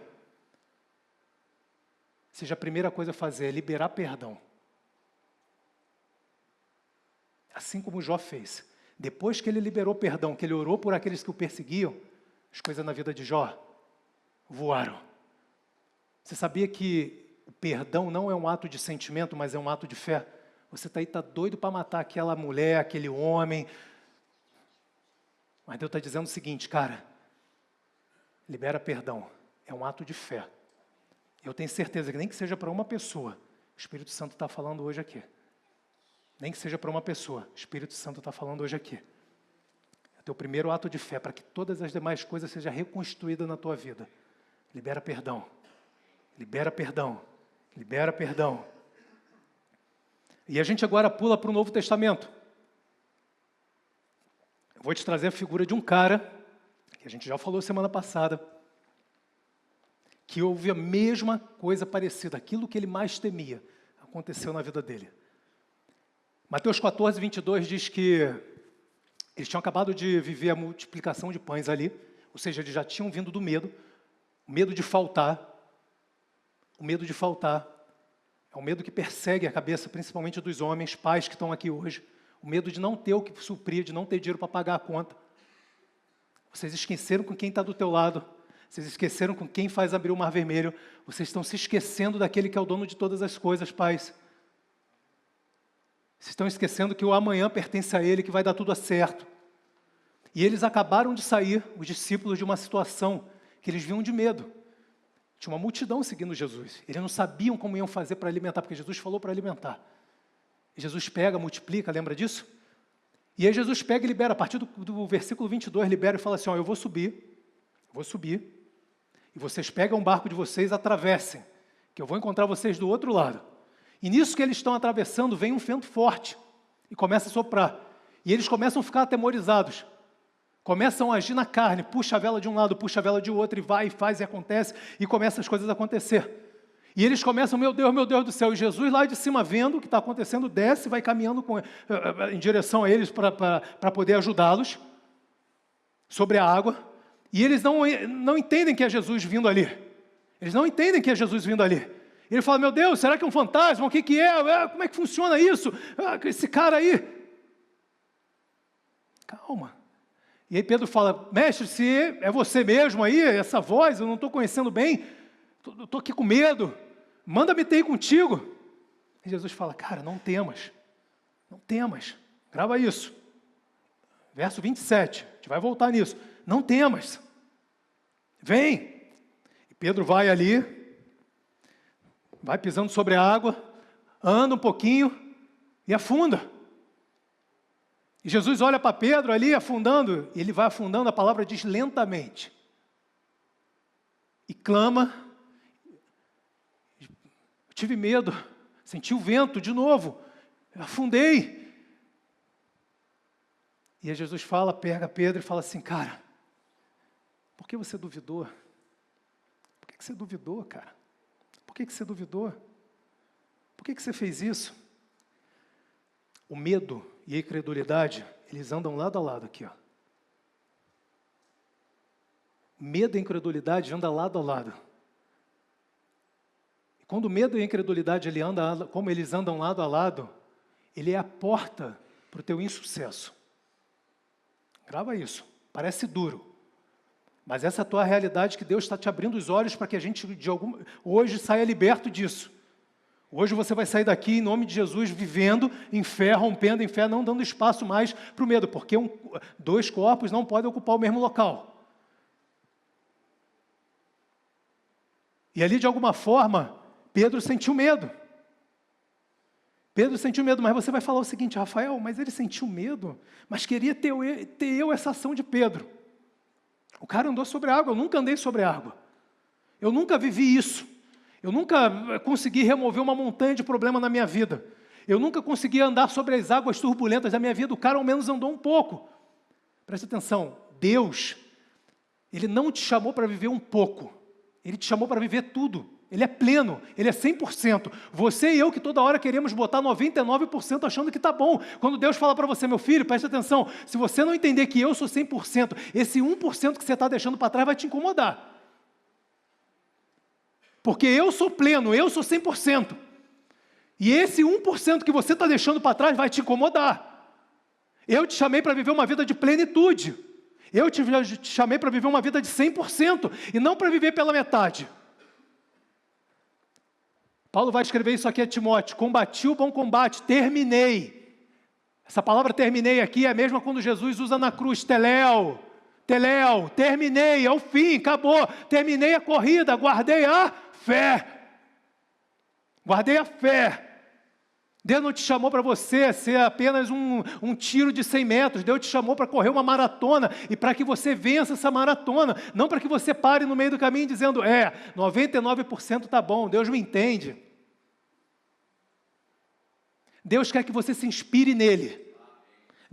seja a primeira coisa a fazer, é liberar perdão. Assim como Jó fez. Depois que ele liberou perdão, que ele orou por aqueles que o perseguiam, as coisas na vida de Jó voaram. Você sabia que o perdão não é um ato de sentimento, mas é um ato de fé? Você está doido para matar aquela mulher, aquele homem. Mas Deus está dizendo o seguinte, cara, libera perdão, é um ato de fé. Eu tenho certeza que nem que seja para uma pessoa, o Espírito Santo está falando hoje aqui. Nem que seja para uma pessoa, o Espírito Santo está falando hoje aqui. É o teu primeiro ato de fé, para que todas as demais coisas sejam reconstruídas na tua vida. Libera perdão, libera perdão, libera perdão. E a gente agora pula para o Novo Testamento. Eu vou te trazer a figura de um cara, que a gente já falou semana passada, que houve a mesma coisa parecida, aquilo que ele mais temia, aconteceu na vida dele. Mateus 14, 22 diz que eles tinham acabado de viver a multiplicação de pães ali, ou seja, eles já tinham vindo do medo, o medo de faltar. O medo de faltar é um medo que persegue a cabeça, principalmente dos homens, pais que estão aqui hoje. O medo de não ter o que suprir, de não ter dinheiro para pagar a conta. Vocês esqueceram com quem está do teu lado. Vocês esqueceram com quem faz abrir o mar vermelho. Vocês estão se esquecendo daquele que é o dono de todas as coisas, pais. Vocês estão esquecendo que o amanhã pertence a Ele, que vai dar tudo certo. E eles acabaram de sair, os discípulos, de uma situação que eles vinham de medo. Tinha uma multidão seguindo Jesus. Eles não sabiam como iam fazer para alimentar, porque Jesus falou para alimentar. E Jesus pega, multiplica, lembra disso? E aí Jesus pega e libera, a partir do versículo 22, libera e fala assim, ó, eu vou subir, e vocês pegam um barco de vocês, atravessem, que eu vou encontrar vocês do outro lado. E nisso que eles estão atravessando, vem um vento forte, e começa a soprar. E eles começam a ficar atemorizados. Começam a agir na carne, puxa a vela de um lado, puxa a vela de outro, e vai, e faz, e acontece, e começam as coisas a acontecer. E eles começam, meu Deus do céu, e Jesus lá de cima vendo o que está acontecendo, desce, vai caminhando em direção a eles para poder ajudá-los sobre a água, e eles não entendem que é Jesus vindo ali. Eles não entendem que é Jesus vindo ali. Ele fala, meu Deus, será que é um fantasma? O que é? Como é que funciona isso? Esse cara aí. Calma. E aí Pedro fala, mestre, se é você mesmo aí, essa voz, eu não estou conhecendo bem, estou aqui com medo, manda-me ter contigo. E Jesus fala, cara, não temas, grava isso. Verso 27, a gente vai voltar nisso. Não temas, vem. E Pedro vai ali, vai pisando sobre a água, anda um pouquinho e afunda. E Jesus olha para Pedro ali, afundando, e ele vai afundando, a palavra diz lentamente. E clama, tive medo, senti o vento de novo, afundei. E aí Jesus pega Pedro e fala assim, cara, por que você duvidou? Por que você duvidou, cara? Por que você duvidou? Por que você fez isso? O medo e a incredulidade, eles andam lado a lado aqui, ó. Medo e incredulidade andam lado a lado. E quando o medo e a incredulidade como eles andam lado a lado, ele é a porta para o teu insucesso. Grava isso, parece duro. Mas essa é a tua realidade que Deus está te abrindo os olhos para que a gente hoje saia liberto disso. Hoje você vai sair daqui em nome de Jesus, vivendo em fé, rompendo em fé, não dando espaço mais para o medo, porque dois corpos não podem ocupar o mesmo local. E ali, de alguma forma, Pedro sentiu medo. Mas você vai falar o seguinte, Rafael, mas ele sentiu medo, mas queria ter eu essa ação de Pedro. O cara andou sobre a água, eu nunca andei sobre a água. Eu nunca vivi isso. Eu nunca consegui remover uma montanha de problema na minha vida. Eu nunca consegui andar sobre as águas turbulentas da minha vida. O cara ao menos andou um pouco. Preste atenção, Deus, Ele não te chamou para viver um pouco. Ele te chamou para viver tudo. Ele é pleno, Ele é 100%. Você e eu que toda hora queremos botar 99% achando que está bom. Quando Deus fala para você, meu filho, preste atenção, se você não entender que eu sou 100%, esse 1% que você está deixando para trás vai te incomodar. Porque eu sou pleno, eu sou 100%. E esse 1% que você está deixando para trás vai te incomodar. Eu te chamei para viver uma vida de plenitude. Eu te chamei para viver uma vida de 100%, e não para viver pela metade. Paulo vai escrever isso aqui a Timóteo, combati o bom combate, terminei. Essa palavra terminei aqui é a mesma quando Jesus usa na cruz, teléu, terminei, é o fim, acabou, terminei a corrida, guardei a fé. Deus não te chamou para você ser apenas um tiro de 100 metros. Deus te chamou para correr uma maratona e para que você vença essa maratona. Não para que você pare no meio do caminho dizendo, 99% está bom, Deus me entende. Deus quer que você se inspire nele.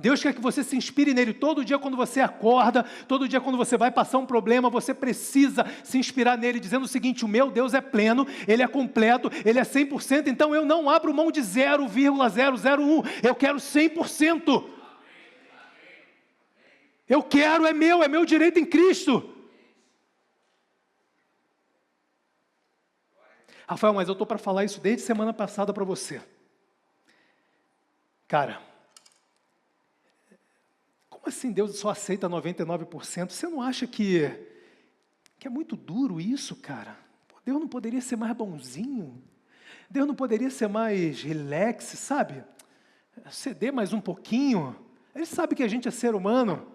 Deus quer que você se inspire nele. Todo dia quando você acorda, todo dia quando você vai passar um problema, você precisa se inspirar nele, dizendo o seguinte: o meu Deus é pleno, Ele é completo, Ele é 100%, então eu não abro mão de 0,001, eu quero 100%. Eu quero, é meu direito em Cristo. Rafael, mas eu estou para falar isso desde semana passada para você. Cara, como assim Deus só aceita 99%? Você não acha que é muito duro isso, cara? Deus não poderia ser mais bonzinho? Deus não poderia ser mais relax, sabe? Ceder mais um pouquinho? Ele sabe que a gente é ser humano.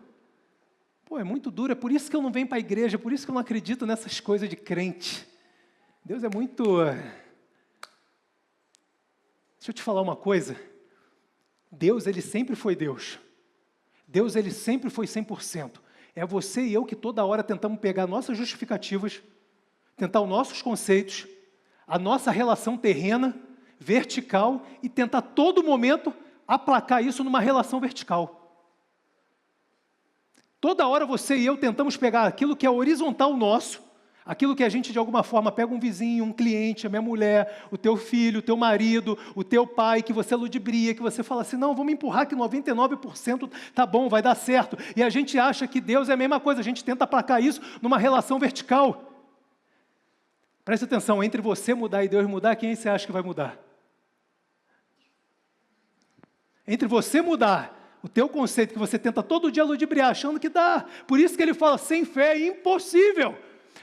Pô, é muito duro, é por isso que eu não venho para a igreja, é por isso que eu não acredito nessas coisas de crente. Deus é muito... Deixa eu te falar uma coisa. Deus, Ele sempre foi Deus. Deus, Ele sempre foi 100%. É você e eu que toda hora tentamos pegar nossas justificativas, tentar os nossos conceitos, a nossa relação terrena, vertical, e tentar todo momento aplacar isso numa relação vertical. Toda hora você e eu tentamos pegar aquilo que é horizontal nosso, aquilo que a gente de alguma forma pega um vizinho, um cliente, a minha mulher, o teu filho, o teu marido, o teu pai, que você ludibria, que você fala assim, não, vamos empurrar que 99% tá bom, vai dar certo. E a gente acha que Deus é a mesma coisa, a gente tenta aplacar isso numa relação vertical. Preste atenção, entre você mudar e Deus mudar, quem você acha que vai mudar? Entre você mudar o teu conceito, que você tenta todo dia ludibriar, achando que dá. Por isso que ele fala, sem fé é impossível.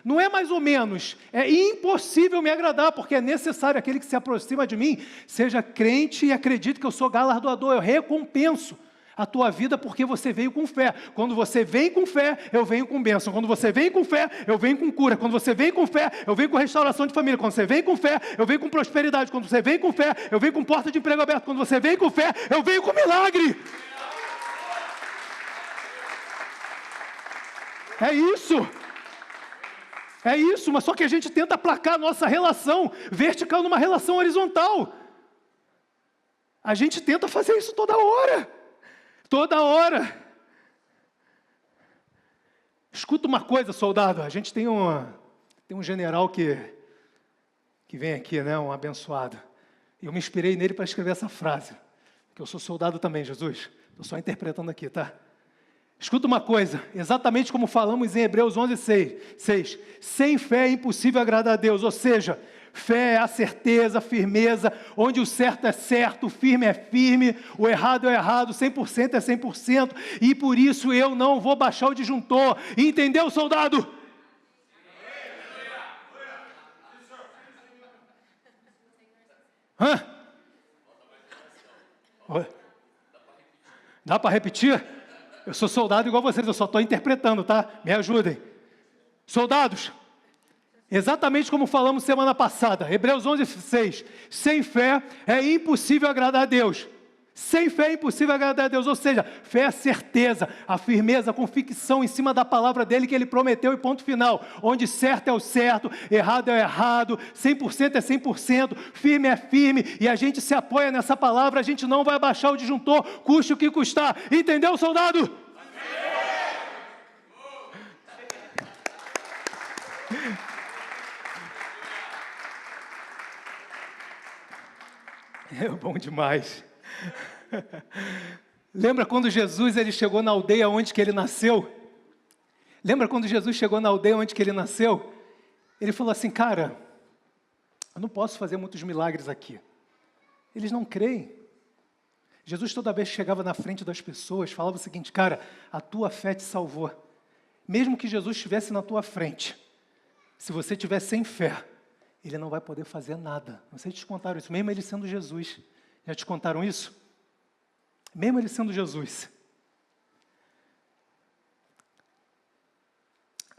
Não é mais ou menos, é impossível me agradar, porque é necessário aquele que se aproxima de mim, seja crente e acredite que eu sou galardoador, eu recompenso a tua vida porque você veio com fé. Quando você vem com fé, eu venho com bênção. Quando você vem com fé, eu venho com cura. Quando você vem com fé, eu venho com restauração de família. Quando você vem com fé, eu venho com prosperidade. Quando você vem com fé, eu venho com porta de emprego aberta. Quando você vem com fé, eu venho com milagre. É isso. É isso, mas só que a gente tenta aplacar a nossa relação vertical numa relação horizontal. A gente tenta fazer isso toda hora. Toda hora. Escuta uma coisa, soldado. A gente tem um general que vem aqui, né, um abençoado. E eu me inspirei nele para escrever essa frase. Que eu sou soldado também, Jesus. Estou só interpretando aqui, tá? Escuta uma coisa, exatamente como falamos em Hebreus 11:6, sem fé é impossível agradar a Deus, ou seja, fé é a certeza, a firmeza, onde o certo é certo, o firme é firme, o errado é errado, 100% é 100%, e por isso eu não vou baixar o disjuntor, entendeu, soldado? Hã? Dá para repetir? Eu sou soldado igual vocês, eu só estou interpretando, tá? Me ajudem. Soldados, exatamente como falamos semana passada, Hebreus 11:6, sem fé é impossível agradar a Deus. Sem fé é impossível agradar a Deus, ou seja, fé é a certeza, a firmeza, a convicção em cima da palavra dele que ele prometeu e ponto final, onde certo é o certo, errado é o errado, 100% é 100%, firme é firme, e a gente se apoia nessa palavra, a gente não vai abaixar o disjuntor, custe o que custar, entendeu, soldado? É bom demais. Lembra quando Jesus ele chegou na aldeia onde que ele nasceu? Lembra quando Jesus chegou na aldeia onde que ele nasceu? Ele falou assim, cara, eu não posso fazer muitos milagres aqui. Eles não creem. Jesus toda vez que chegava na frente das pessoas, falava o seguinte, cara, a tua fé te salvou. Mesmo que Jesus estivesse na tua frente, se você estiver sem fé, ele não vai poder fazer nada. Não sei se te contaram isso, mesmo ele sendo Jesus. Já te contaram isso? Mesmo ele sendo Jesus.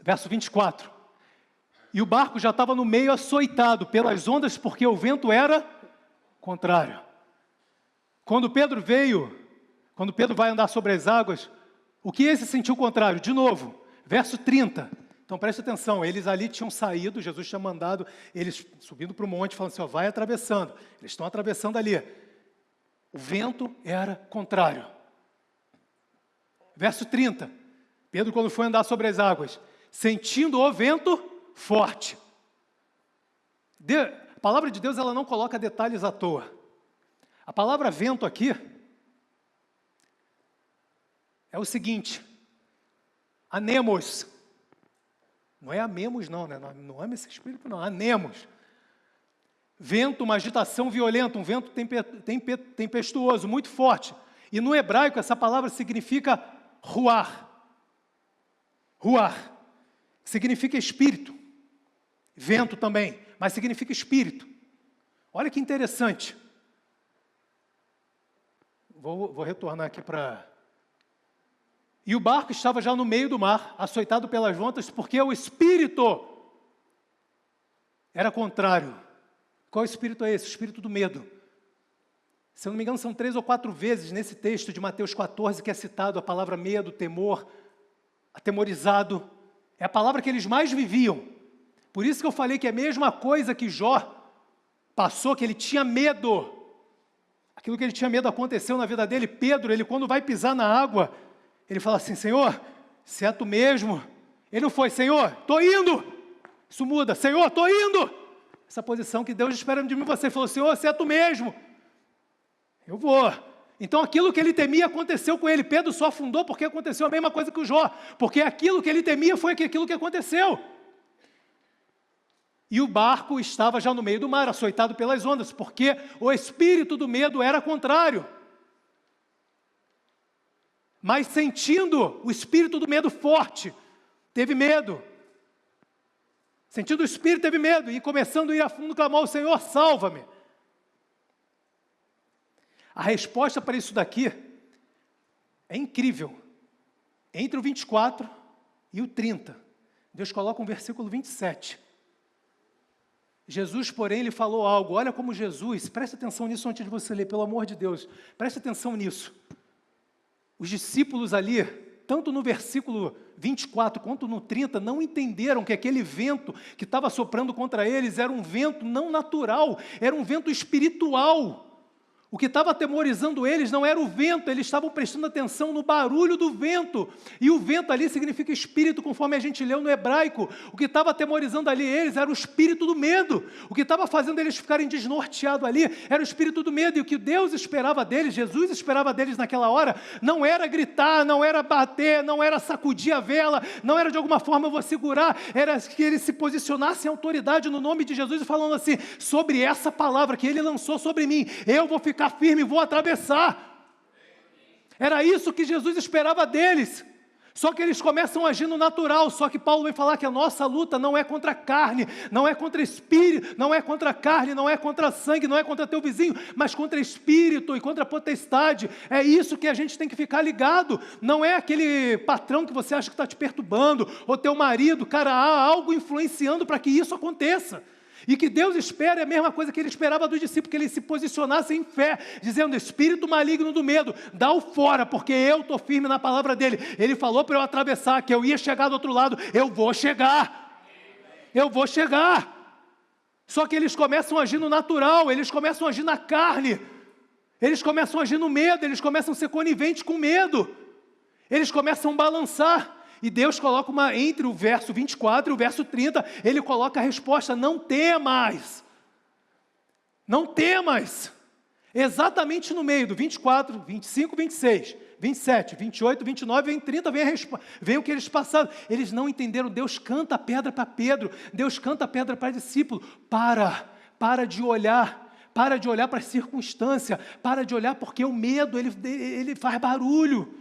Verso 24. E o barco já estava no meio açoitado pelas ondas, porque o vento era contrário. Quando Pedro vai andar sobre as águas, o que ele se sentiu contrário? De novo, verso 30. Então preste atenção, eles ali tinham saído, Jesus tinha mandado eles subindo para o monte, falando assim, ó, vai atravessando. Eles estão atravessando ali. O vento era contrário. Verso 30. Pedro, quando foi andar sobre as águas, sentindo o vento forte. A palavra de Deus, ela não coloca detalhes à toa. A palavra vento aqui é o seguinte: anemos. Não é amemos não, né? Não ame esse espírito não, anemos. Vento, uma agitação violenta, um vento tempestuoso, muito forte. E no hebraico essa palavra significa ruar. Ruar. Significa espírito. Vento também, mas significa espírito. Olha que interessante. Vou retornar aqui para... E o barco estava já no meio do mar, açoitado pelas ondas, porque o espírito era contrário. Qual espírito é esse? O espírito do medo. Se eu não me engano, são 3 ou 4 vezes nesse texto de Mateus 14 que é citado a palavra medo, temor, atemorizado. É a palavra que eles mais viviam. Por isso que eu falei que é a mesma coisa que Jó passou, que ele tinha medo. Aquilo que ele tinha medo aconteceu na vida dele. Pedro, ele quando vai pisar na água, ele fala assim: Senhor, se é tu mesmo. Ele não foi: Senhor, estou indo. Isso muda: Senhor, estou indo. Essa posição que Deus espera de mim, você falou: Senhor, se é tu mesmo, eu vou. Então aquilo que ele temia aconteceu com ele. Pedro só afundou porque aconteceu a mesma coisa que o Jó, porque aquilo que ele temia foi aquilo que aconteceu. E o barco estava já no meio do mar, açoitado pelas ondas, porque o espírito do medo era contrário. Mas sentindo o espírito do medo forte, teve medo. Sentindo o espírito, teve medo, e começando a ir a fundo, clamou ao Senhor: salva-me. A resposta para isso daqui é incrível. Entre o 24 e o 30, Deus coloca um versículo 27. Jesus, porém, lhe falou algo. Olha como Jesus, preste atenção nisso antes de você ler, pelo amor de Deus, preste atenção nisso. Os discípulos ali, tanto no versículo 24 quanto no 30, não entenderam que aquele vento que estava soprando contra eles era um vento não natural, era um vento espiritual. O que estava atemorizando eles não era o vento, eles estavam prestando atenção no barulho do vento. E o vento ali significa espírito, conforme a gente leu no hebraico. O que estava atemorizando ali eles era o espírito do medo. O que estava fazendo eles ficarem desnorteados ali era o espírito do medo. E o que Deus esperava deles, Jesus esperava deles naquela hora, não era gritar, não era bater, não era sacudir a vela, não era de alguma forma eu vou segurar, era que eles se posicionassem em autoridade no nome de Jesus e falando assim: sobre essa palavra que Ele lançou sobre mim, eu vou ficar firme e vou atravessar. Era isso que Jesus esperava deles. Só que eles começam a agir no natural. Só que Paulo vem falar que a nossa luta não é contra a carne, não é contra espírito, não é contra a carne, não é contra sangue, não é contra teu vizinho, mas contra espírito e contra a potestade. É isso que a gente tem que ficar ligado. Não é aquele patrão que você acha que está te perturbando, ou teu marido. Cara, há algo influenciando para que isso aconteça. E que Deus espera é a mesma coisa que Ele esperava dos discípulos, que eles se posicionassem em fé, dizendo: espírito maligno do medo, dá-o fora, porque eu estou firme na palavra dEle. Ele falou para eu atravessar, que eu ia chegar do outro lado, eu vou chegar. Eu vou chegar. Só que eles começam a agir no natural, eles começam a agir na carne, eles começam a agir no medo, eles começam a ser coniventes com medo, eles começam a balançar. E Deus coloca entre o verso 24 e o verso 30, Ele coloca a resposta: não temas. Não temas. Exatamente no meio do 24, 25, 26, 27, 28, 29, vem 30, vem o que eles passaram. Eles não entenderam. Deus canta a pedra para Pedro, Deus canta a pedra para discípulo. Para de olhar. Para de olhar para a circunstância. Para de olhar, porque o medo, ele faz barulho.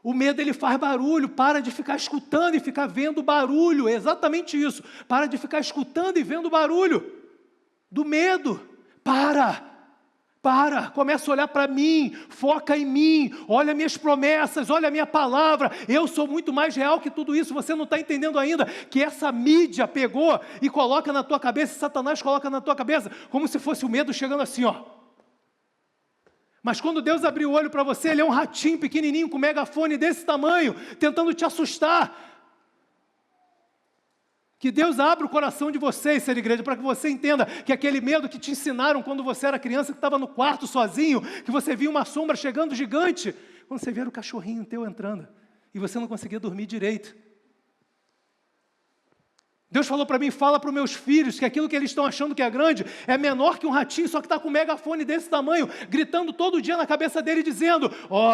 O medo, ele faz barulho. Para de ficar escutando e ficar vendo barulho. É exatamente isso. Para de ficar escutando e vendo barulho do medo. Começa a olhar para mim, foca em mim, olha minhas promessas, olha a minha palavra. Eu sou muito mais real que tudo isso. Você não está entendendo ainda que essa mídia pegou e coloca na tua cabeça, Satanás coloca na tua cabeça, como se fosse o medo chegando assim, ó. Mas quando Deus abrir o olho para você, Ele é um ratinho pequenininho, com um megafone desse tamanho, tentando te assustar. Que Deus abra o coração de vocês, ser igreja, para que você entenda que aquele medo que te ensinaram quando você era criança, que estava no quarto sozinho, que você via uma sombra chegando gigante, quando você ver o cachorrinho teu entrando, e você não conseguia dormir direito. Deus falou para mim, fala para os meus filhos que aquilo que eles estão achando que é grande é menor que um ratinho, só que está com um megafone desse tamanho, gritando todo dia na cabeça dele, dizendo,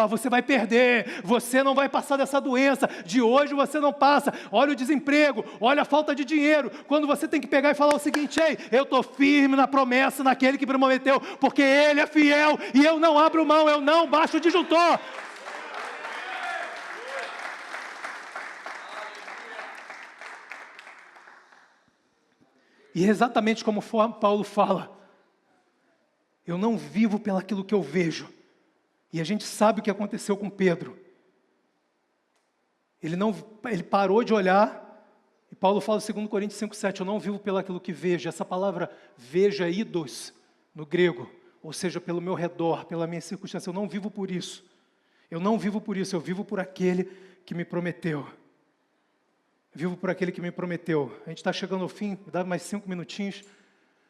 você vai perder, você não vai passar dessa doença, de hoje você não passa, olha o desemprego, olha a falta de dinheiro, quando você tem que pegar e falar o seguinte, ei, eu estou firme na promessa naquele que prometeu, porque Ele é fiel, e eu não abro mão, eu não baixo o disjuntor. E é exatamente como Paulo fala, eu não vivo pelaquilo que eu vejo. E a gente sabe o que aconteceu com Pedro. Ele parou de olhar, e Paulo fala em 2 Coríntios 5,7, eu não vivo pelaquilo que vejo. Essa palavra veja, eidos, no grego, ou seja, pelo meu redor, pela minha circunstância, eu não vivo por isso. Eu não vivo por isso, eu vivo por aquele que me prometeu. Vivo por aquele que me prometeu. A gente está chegando ao fim, me dá mais 5 minutinhos.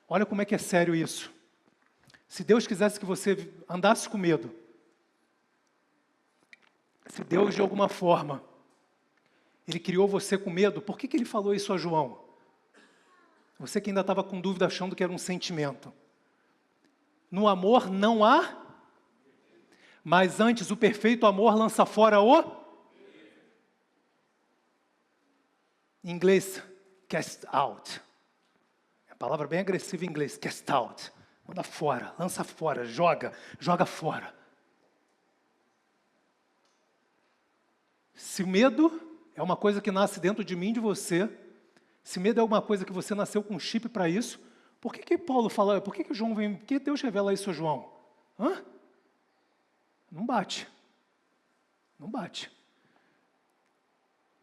Olha como é que é sério isso. Se Deus quisesse que você andasse com medo, se Deus de alguma forma, Ele criou você com medo, por que Ele falou isso a João? Você que ainda estava com dúvida achando que era um sentimento. No amor não há, mas antes o perfeito amor lança fora o... Em inglês, cast out. É a palavra bem agressiva em inglês, cast out. Manda fora, lança fora, joga fora. Se o medo é uma coisa que nasce dentro de mim e de você, se medo é uma coisa que você nasceu com um chip para isso, por que Paulo fala, por que João vem, por que Deus revela isso a João? Não bate. Não bate.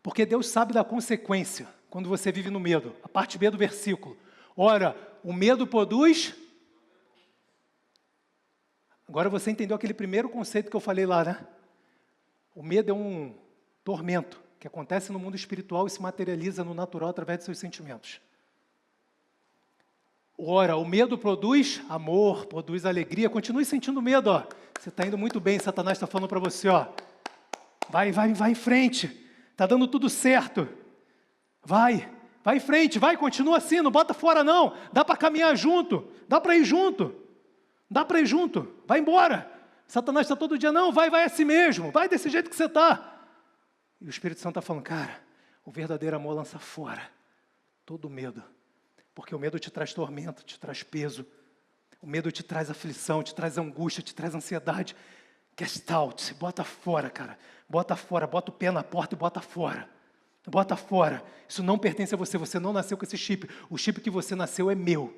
Porque Deus sabe da consequência quando você vive no medo. A parte B do versículo. Ora, o medo produz... Agora você entendeu aquele primeiro conceito que eu falei lá, né? O medo é um tormento que acontece no mundo espiritual e se materializa no natural através de seus sentimentos. Ora, o medo produz amor, produz alegria. Continue sentindo medo, ó. Você está indo muito bem, Satanás está falando para você, ó. Vai em frente. Está dando tudo certo. Vai em frente, continua assim, não bota fora não. Dá para caminhar junto, dá para ir junto. Vai embora. Satanás está todo dia, não, vai assim mesmo, vai desse jeito que você está. E o Espírito Santo está falando, cara, o verdadeiro amor lança fora todo medo. Porque o medo te traz tormento, te traz peso. O medo te traz aflição, te traz angústia, te traz ansiedade. Cast out, bota fora, cara. Bota fora, bota o pé na porta e bota fora. Bota fora. Isso não pertence a você, você não nasceu com esse chip. O chip que você nasceu é meu.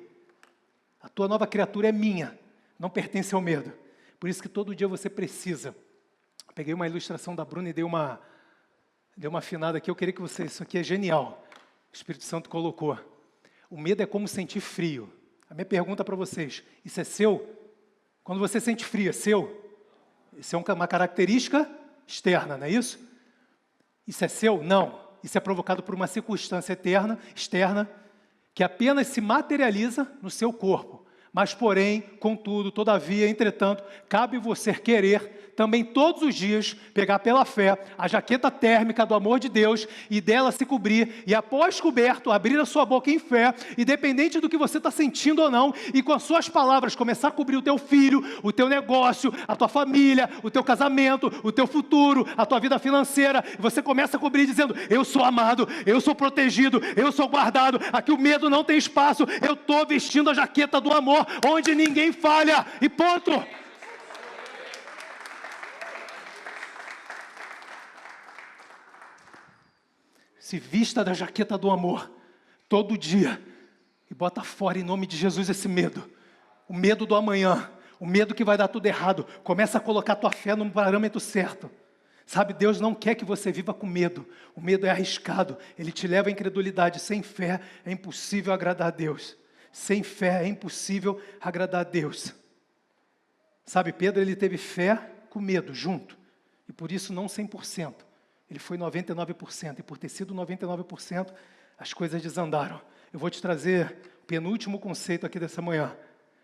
A tua nova criatura é minha, não pertence ao medo. Por isso que todo dia você precisa. Peguei uma ilustração da Bruna e dei uma afinada aqui. Eu queria que você, isso aqui é genial. O Espírito Santo colocou. O medo é como sentir frio. A minha pergunta para vocês, isso é seu? Quando você sente frio, é seu? Isso é uma característica externa, não é isso? Isso é seu? Não. Isso é provocado por uma circunstância externa, que apenas se materializa no seu corpo. Mas, porém, contudo, todavia, entretanto, cabe você querer também todos os dias pegar pela fé a jaqueta térmica do amor de Deus e dela se cobrir e após coberto, abrir a sua boca em fé, independente do que você está sentindo ou não, e com as suas palavras começar a cobrir o teu filho, o teu negócio, a tua família, o teu casamento, o teu futuro, a tua vida financeira, e você começa a cobrir dizendo, eu sou amado, eu sou protegido, eu sou guardado, aqui o medo não tem espaço, eu estou vestindo a jaqueta do amor, onde ninguém falha, e ponto. Se vista da jaqueta do amor, todo dia, e bota fora em nome de Jesus esse medo. O medo do amanhã, o medo que vai dar tudo errado. Começa a colocar a tua fé no parâmetro certo. Sabe, Deus não quer que você viva com medo. O medo é arriscado, ele te leva à incredulidade. Sem fé é impossível agradar a Deus. Sem fé é impossível agradar a Deus. Sabe, Pedro, ele teve fé com medo junto. E por isso não 100%. Ele foi 99%, e por ter sido 99%, as coisas desandaram. Eu vou te trazer o penúltimo conceito aqui dessa manhã.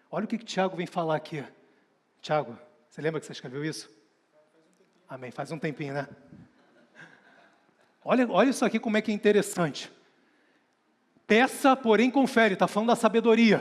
Olha o que Tiago vem falar aqui. Tiago, você lembra que você escreveu isso? Amém. Faz um tempinho, né? Olha isso aqui como é que é interessante. Peça, porém confere. Está falando da sabedoria.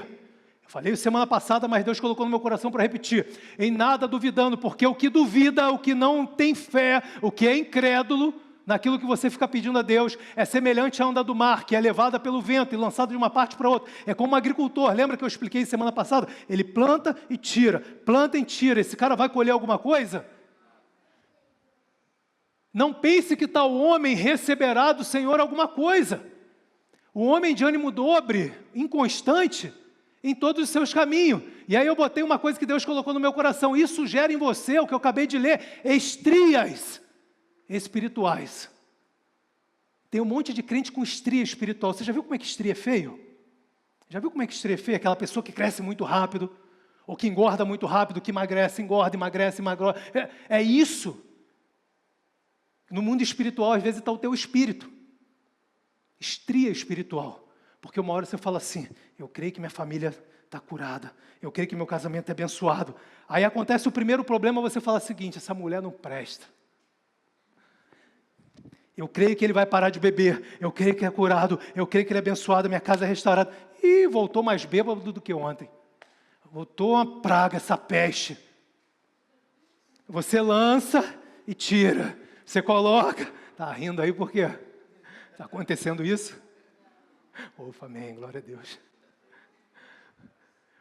Eu falei semana passada, mas Deus colocou no meu coração para repetir. Em nada duvidando, porque o que duvida, o que não tem fé, o que é incrédulo, naquilo que você fica pedindo a Deus, é semelhante à onda do mar, que é levada pelo vento e lançada de uma parte para outra. É como um agricultor, lembra que eu expliquei semana passada? Ele planta e tira, planta e tira. Esse cara vai colher alguma coisa? Não pense que tal homem receberá do Senhor alguma coisa. O homem de ânimo dobre, inconstante, em todos os seus caminhos. E aí eu botei uma coisa que Deus colocou no meu coração. Isso gera em você, o que eu acabei de ler, estrias espirituais. Tem um monte de crente com estria espiritual. Você já viu como é que estria é feio? Já viu como é que estria é feio? Aquela pessoa que cresce muito rápido, ou que engorda muito rápido, que emagrece, engorda, emagrece, emagrece. É isso. No mundo espiritual, às vezes, está o teu espírito. Estria espiritual. Porque uma hora você fala assim, eu creio que minha família está curada, eu creio que meu casamento é abençoado. Aí acontece o primeiro problema, você fala o seguinte, essa mulher não presta. Eu creio que ele vai parar de beber, eu creio que é curado, eu creio que ele é abençoado, minha casa é restaurada. E voltou mais bêbado do que ontem. Voltou uma praga, essa peste. Você lança e tira. Você coloca. Está rindo aí por quê? Está acontecendo isso? Ufa, amém, glória a Deus.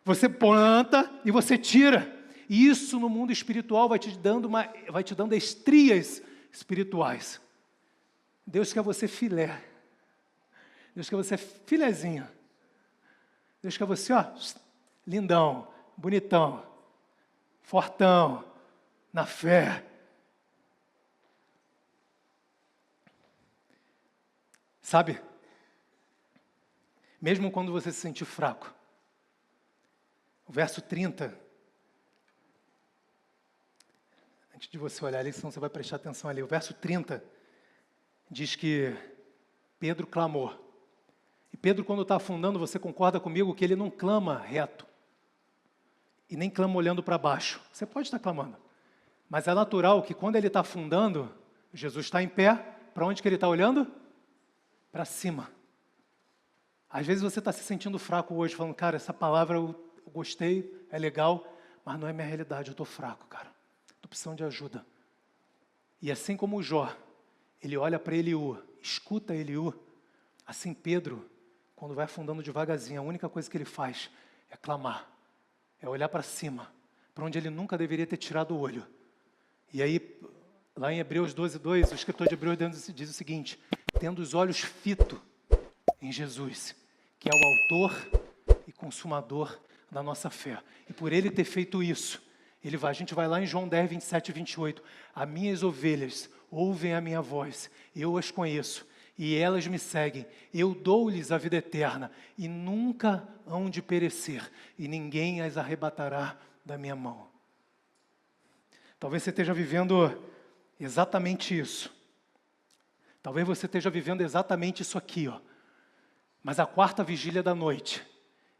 Você planta e você tira. E isso no mundo espiritual vai te dando estrias espirituais. Deus quer você filé. Deus quer você filezinho. Deus quer você, ó, lindão, bonitão, fortão, na fé. Sabe? Mesmo quando você se sentir fraco. O verso 30. Antes de você olhar ali, senão você vai prestar atenção ali. O verso 30 diz que Pedro clamou. E Pedro, quando está afundando, você concorda comigo que ele não clama reto. E nem clama olhando para baixo. Você pode estar clamando. Mas é natural que quando ele está afundando, Jesus está em pé. Para onde que ele está olhando? Para cima. Às vezes você está se sentindo fraco hoje, falando, cara, essa palavra eu gostei, é legal, mas não é minha realidade, eu estou fraco, cara. Estou precisando de ajuda. E assim como o Jó, ele olha para Eliú, escuta Eliú, assim Pedro, quando vai afundando devagarzinho, a única coisa que ele faz é clamar, é olhar para cima, para onde ele nunca deveria ter tirado o olho. E aí, lá em Hebreus 12:2, o escritor de Hebreus diz o seguinte, tendo os olhos fitos em Jesus, que é o autor e consumador da nossa fé. E por ele ter feito isso, a gente vai lá em João 10, 27 e 28. As minhas ovelhas ouvem a minha voz, eu as conheço, e elas me seguem. Eu dou-lhes a vida eterna, e nunca hão de perecer, e ninguém as arrebatará da minha mão. Talvez você esteja vivendo exatamente isso. Talvez você esteja vivendo exatamente isso aqui, ó. Mas a quarta vigília da noite,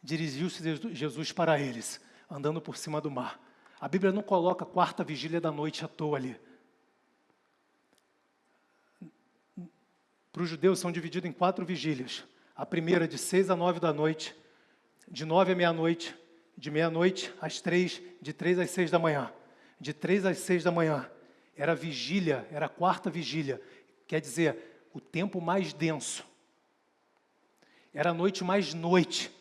dirigiu-se Jesus para eles, andando por cima do mar. A Bíblia não coloca a quarta vigília da noite à toa ali. Para os judeus são divididos em 4 vigílias. A primeira de 6 a 9 da noite, de 9 à meia-noite, de meia-noite às 3, de 3 às 6 da manhã. De 3 às 6 da manhã, era a vigília, era a quarta vigília. Quer dizer, o tempo mais denso. Era a noite mais noite.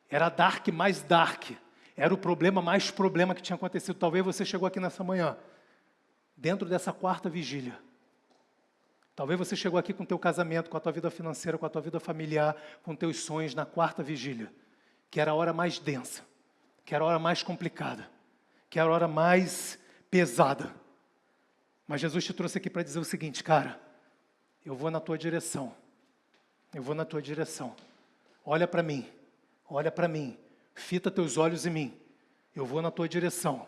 Era dark mais dark. Era o problema mais problema que tinha acontecido. Talvez você chegou aqui nessa manhã, dentro dessa quarta vigília. Talvez você chegou aqui com o teu casamento, com a tua vida financeira, com a tua vida familiar, com teus sonhos na quarta vigília, que era a hora mais densa, que era a hora mais complicada, que era a hora mais pesada. Mas Jesus te trouxe aqui para dizer o seguinte, cara, eu vou na tua direção. Eu vou na tua direção. Olha para mim. Olha para mim. Fita teus olhos em mim. Eu vou na tua direção.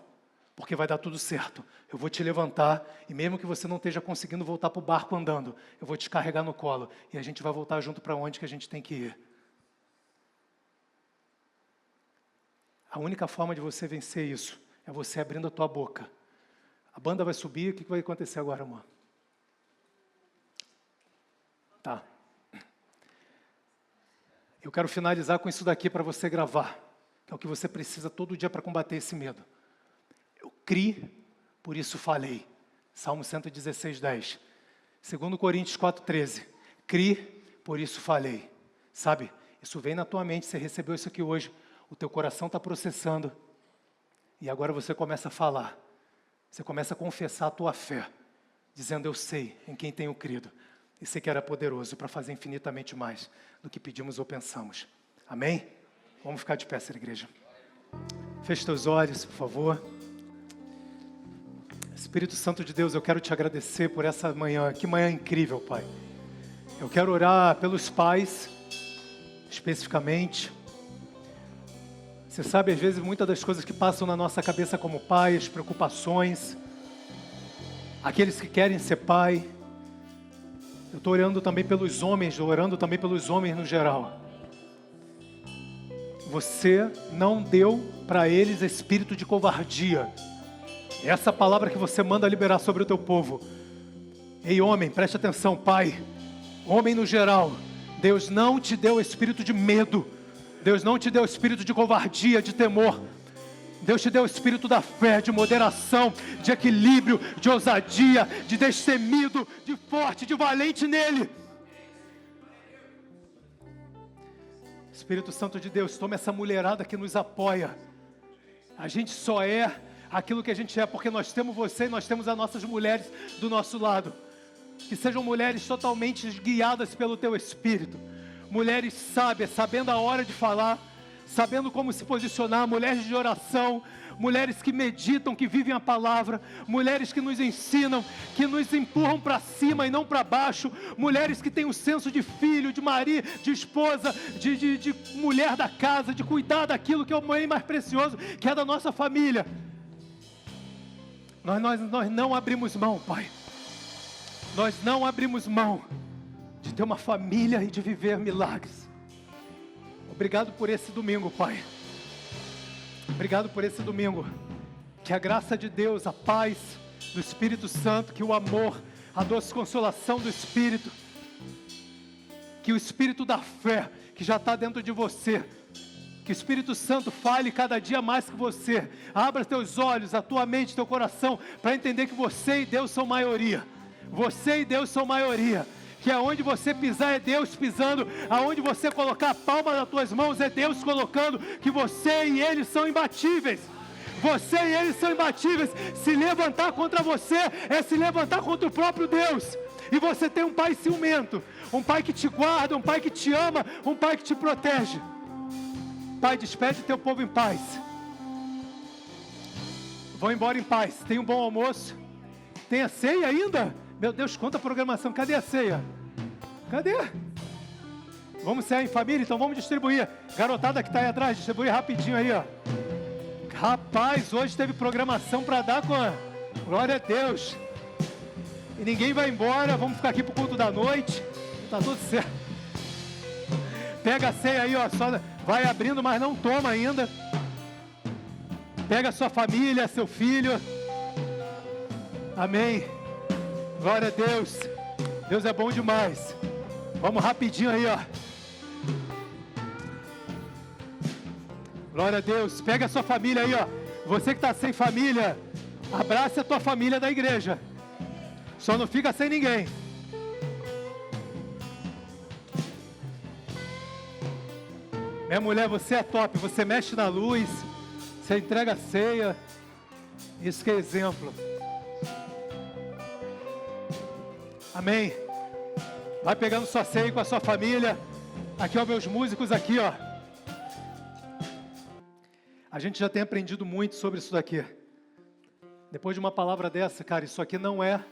Porque vai dar tudo certo. Eu vou te levantar. E mesmo que você não esteja conseguindo voltar para o barco andando, eu vou te carregar no colo. E a gente vai voltar junto para onde que a gente tem que ir. A única forma de você vencer isso é você abrindo a tua boca. A banda vai subir, o que vai acontecer agora, amor? Tá. Eu quero finalizar com isso daqui para você gravar, que é o que você precisa todo dia para combater esse medo. Eu criei, por isso falei. Salmo 116, 10. 2 Coríntios 4, 13. Criei, por isso falei. Sabe, isso vem na tua mente, você recebeu isso aqui hoje, o teu coração está processando, e agora você começa a falar. Você começa a confessar a tua fé, dizendo, eu sei em quem tenho crido. E sei que era poderoso para fazer infinitamente mais do que pedimos ou pensamos. Amém? Vamos ficar de pé, essa igreja. Feche teus olhos, por favor. Espírito Santo de Deus, eu quero te agradecer por essa manhã. Que manhã incrível, Pai. Eu quero orar pelos pais, especificamente. Você sabe, às vezes, muitas das coisas que passam na nossa cabeça como pai, as preocupações. Aqueles que querem ser pai. Eu estou orando também pelos homens, no geral. Você não deu para eles espírito de covardia. Essa palavra que você manda liberar sobre o teu povo. Ei, homem, preste atenção, pai. Homem no geral, Deus não te deu espírito de medo. Deus não te deu espírito de covardia, de temor. Deus te deu o espírito da fé, de moderação, de equilíbrio, de ousadia, de destemido, de forte, de valente nele. Espírito Santo de Deus, toma essa mulherada que nos apoia. A gente só é aquilo que a gente é, porque nós temos você e nós temos as nossas mulheres do nosso lado. Que sejam mulheres totalmente guiadas pelo teu Espírito. Mulheres sábias, sabendo a hora de falar, sabendo como se posicionar, mulheres de oração, mulheres que meditam, que vivem a palavra, mulheres que nos ensinam, que nos empurram para cima e não para baixo, mulheres que têm o senso de filho, de marido, de esposa, de mulher da casa, de cuidar daquilo que é o bem mais precioso, que é da nossa família. Nós não abrimos mão, Pai. Nós não abrimos mão de ter uma família e de viver milagres. Obrigado por esse domingo, Pai. Obrigado por esse domingo. Que a graça de Deus, a paz do Espírito Santo, que o amor, a doce consolação do Espírito, que o Espírito da fé, que já está dentro de você, que o Espírito Santo fale cada dia mais que você. Abra teus olhos, a tua mente, teu coração, para entender que você e Deus são maioria. Você e Deus são maioria. Que aonde você pisar é Deus pisando, aonde você colocar a palma das tuas mãos é Deus colocando, que você e eles são imbatíveis. Você e eles são imbatíveis. Se levantar contra você é se levantar contra o próprio Deus. E você tem um pai ciumento, um pai que te guarda, um pai que te ama, um pai que te protege. Pai, despede teu povo em paz. Vão embora em paz. Tem um bom almoço. Tem a ceia ainda? Meu Deus, quanta programação. Cadê a ceia? Cadê? Vamos cear em família? Então vamos distribuir. Garotada que está aí atrás, distribui rapidinho aí, ó. Rapaz, hoje teve programação para dar com a... Glória a Deus. E ninguém vai embora. Vamos ficar aqui pro culto da noite. Tá tudo certo. Pega a ceia aí, ó. Só vai abrindo, mas não toma ainda. Pega a sua família, seu filho. Amém. Glória a Deus. Deus é bom demais. Vamos rapidinho aí, ó. Glória a Deus. Pega a sua família aí, ó. Você que está sem família, abrace a tua família da igreja. Só não fica sem ninguém. Minha mulher, você é top. Você mexe na luz. Você entrega a ceia. Isso que é exemplo. Amém. Vai pegando sua ceia com a sua família. Aqui, ó, meus músicos aqui, ó. A gente já tem aprendido muito sobre isso daqui. Depois de uma palavra dessa, cara, isso aqui não é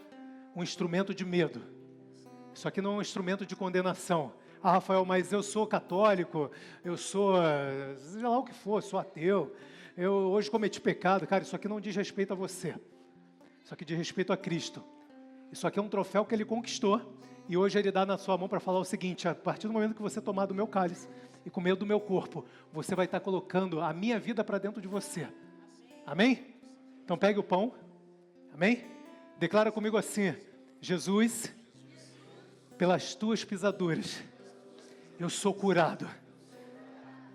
um instrumento de medo. Isso aqui não é um instrumento de condenação. Ah, Rafael, mas eu sou católico, eu sou, seja lá o que for, sou ateu. Eu hoje cometi pecado. Cara, isso aqui não diz respeito a você. Isso aqui diz respeito a Cristo. Isso aqui é um troféu que Ele conquistou. E hoje Ele dá na sua mão para falar o seguinte: a partir do momento que você tomar do meu cálice e comer do meu corpo, você vai estar colocando a minha vida para dentro de você. Amém? Então pegue o pão. Amém? Declara comigo assim: Jesus, pelas tuas pisaduras, eu sou curado.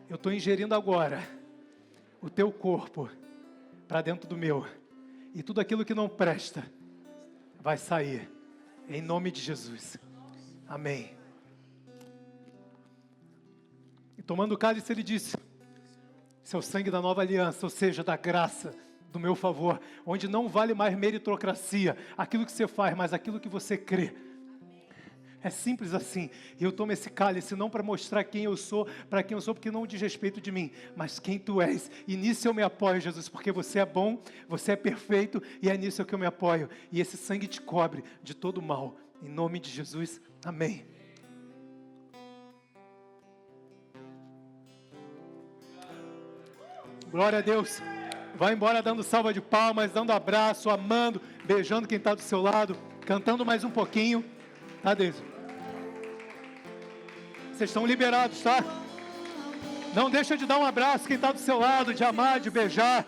Eu estou ingerindo agora o teu corpo para dentro do meu. E tudo aquilo que não presta vai sair. Em nome de Jesus. Amém. E tomando o cálice, ele disse: esse é o sangue da nova aliança, ou seja, da graça, do meu favor, onde não vale mais meritocracia, aquilo que você faz, mas aquilo que você crê. É simples assim. E eu tomo esse cálice não para mostrar quem eu sou, para quem eu sou, porque não diz respeito de mim, mas quem tu és. E nisso eu me apoio, Jesus, porque você é bom, você é perfeito, e é nisso que eu me apoio. E esse sangue te cobre de todo mal. Em nome de Jesus, amém. Glória a Deus. Vai embora dando salva de palmas, dando abraço, amando, beijando quem está do seu lado, cantando mais um pouquinho. Tá, Deus? Vocês estão liberados, tá? Não deixa de dar um abraço quem está do seu lado, de amar, de beijar.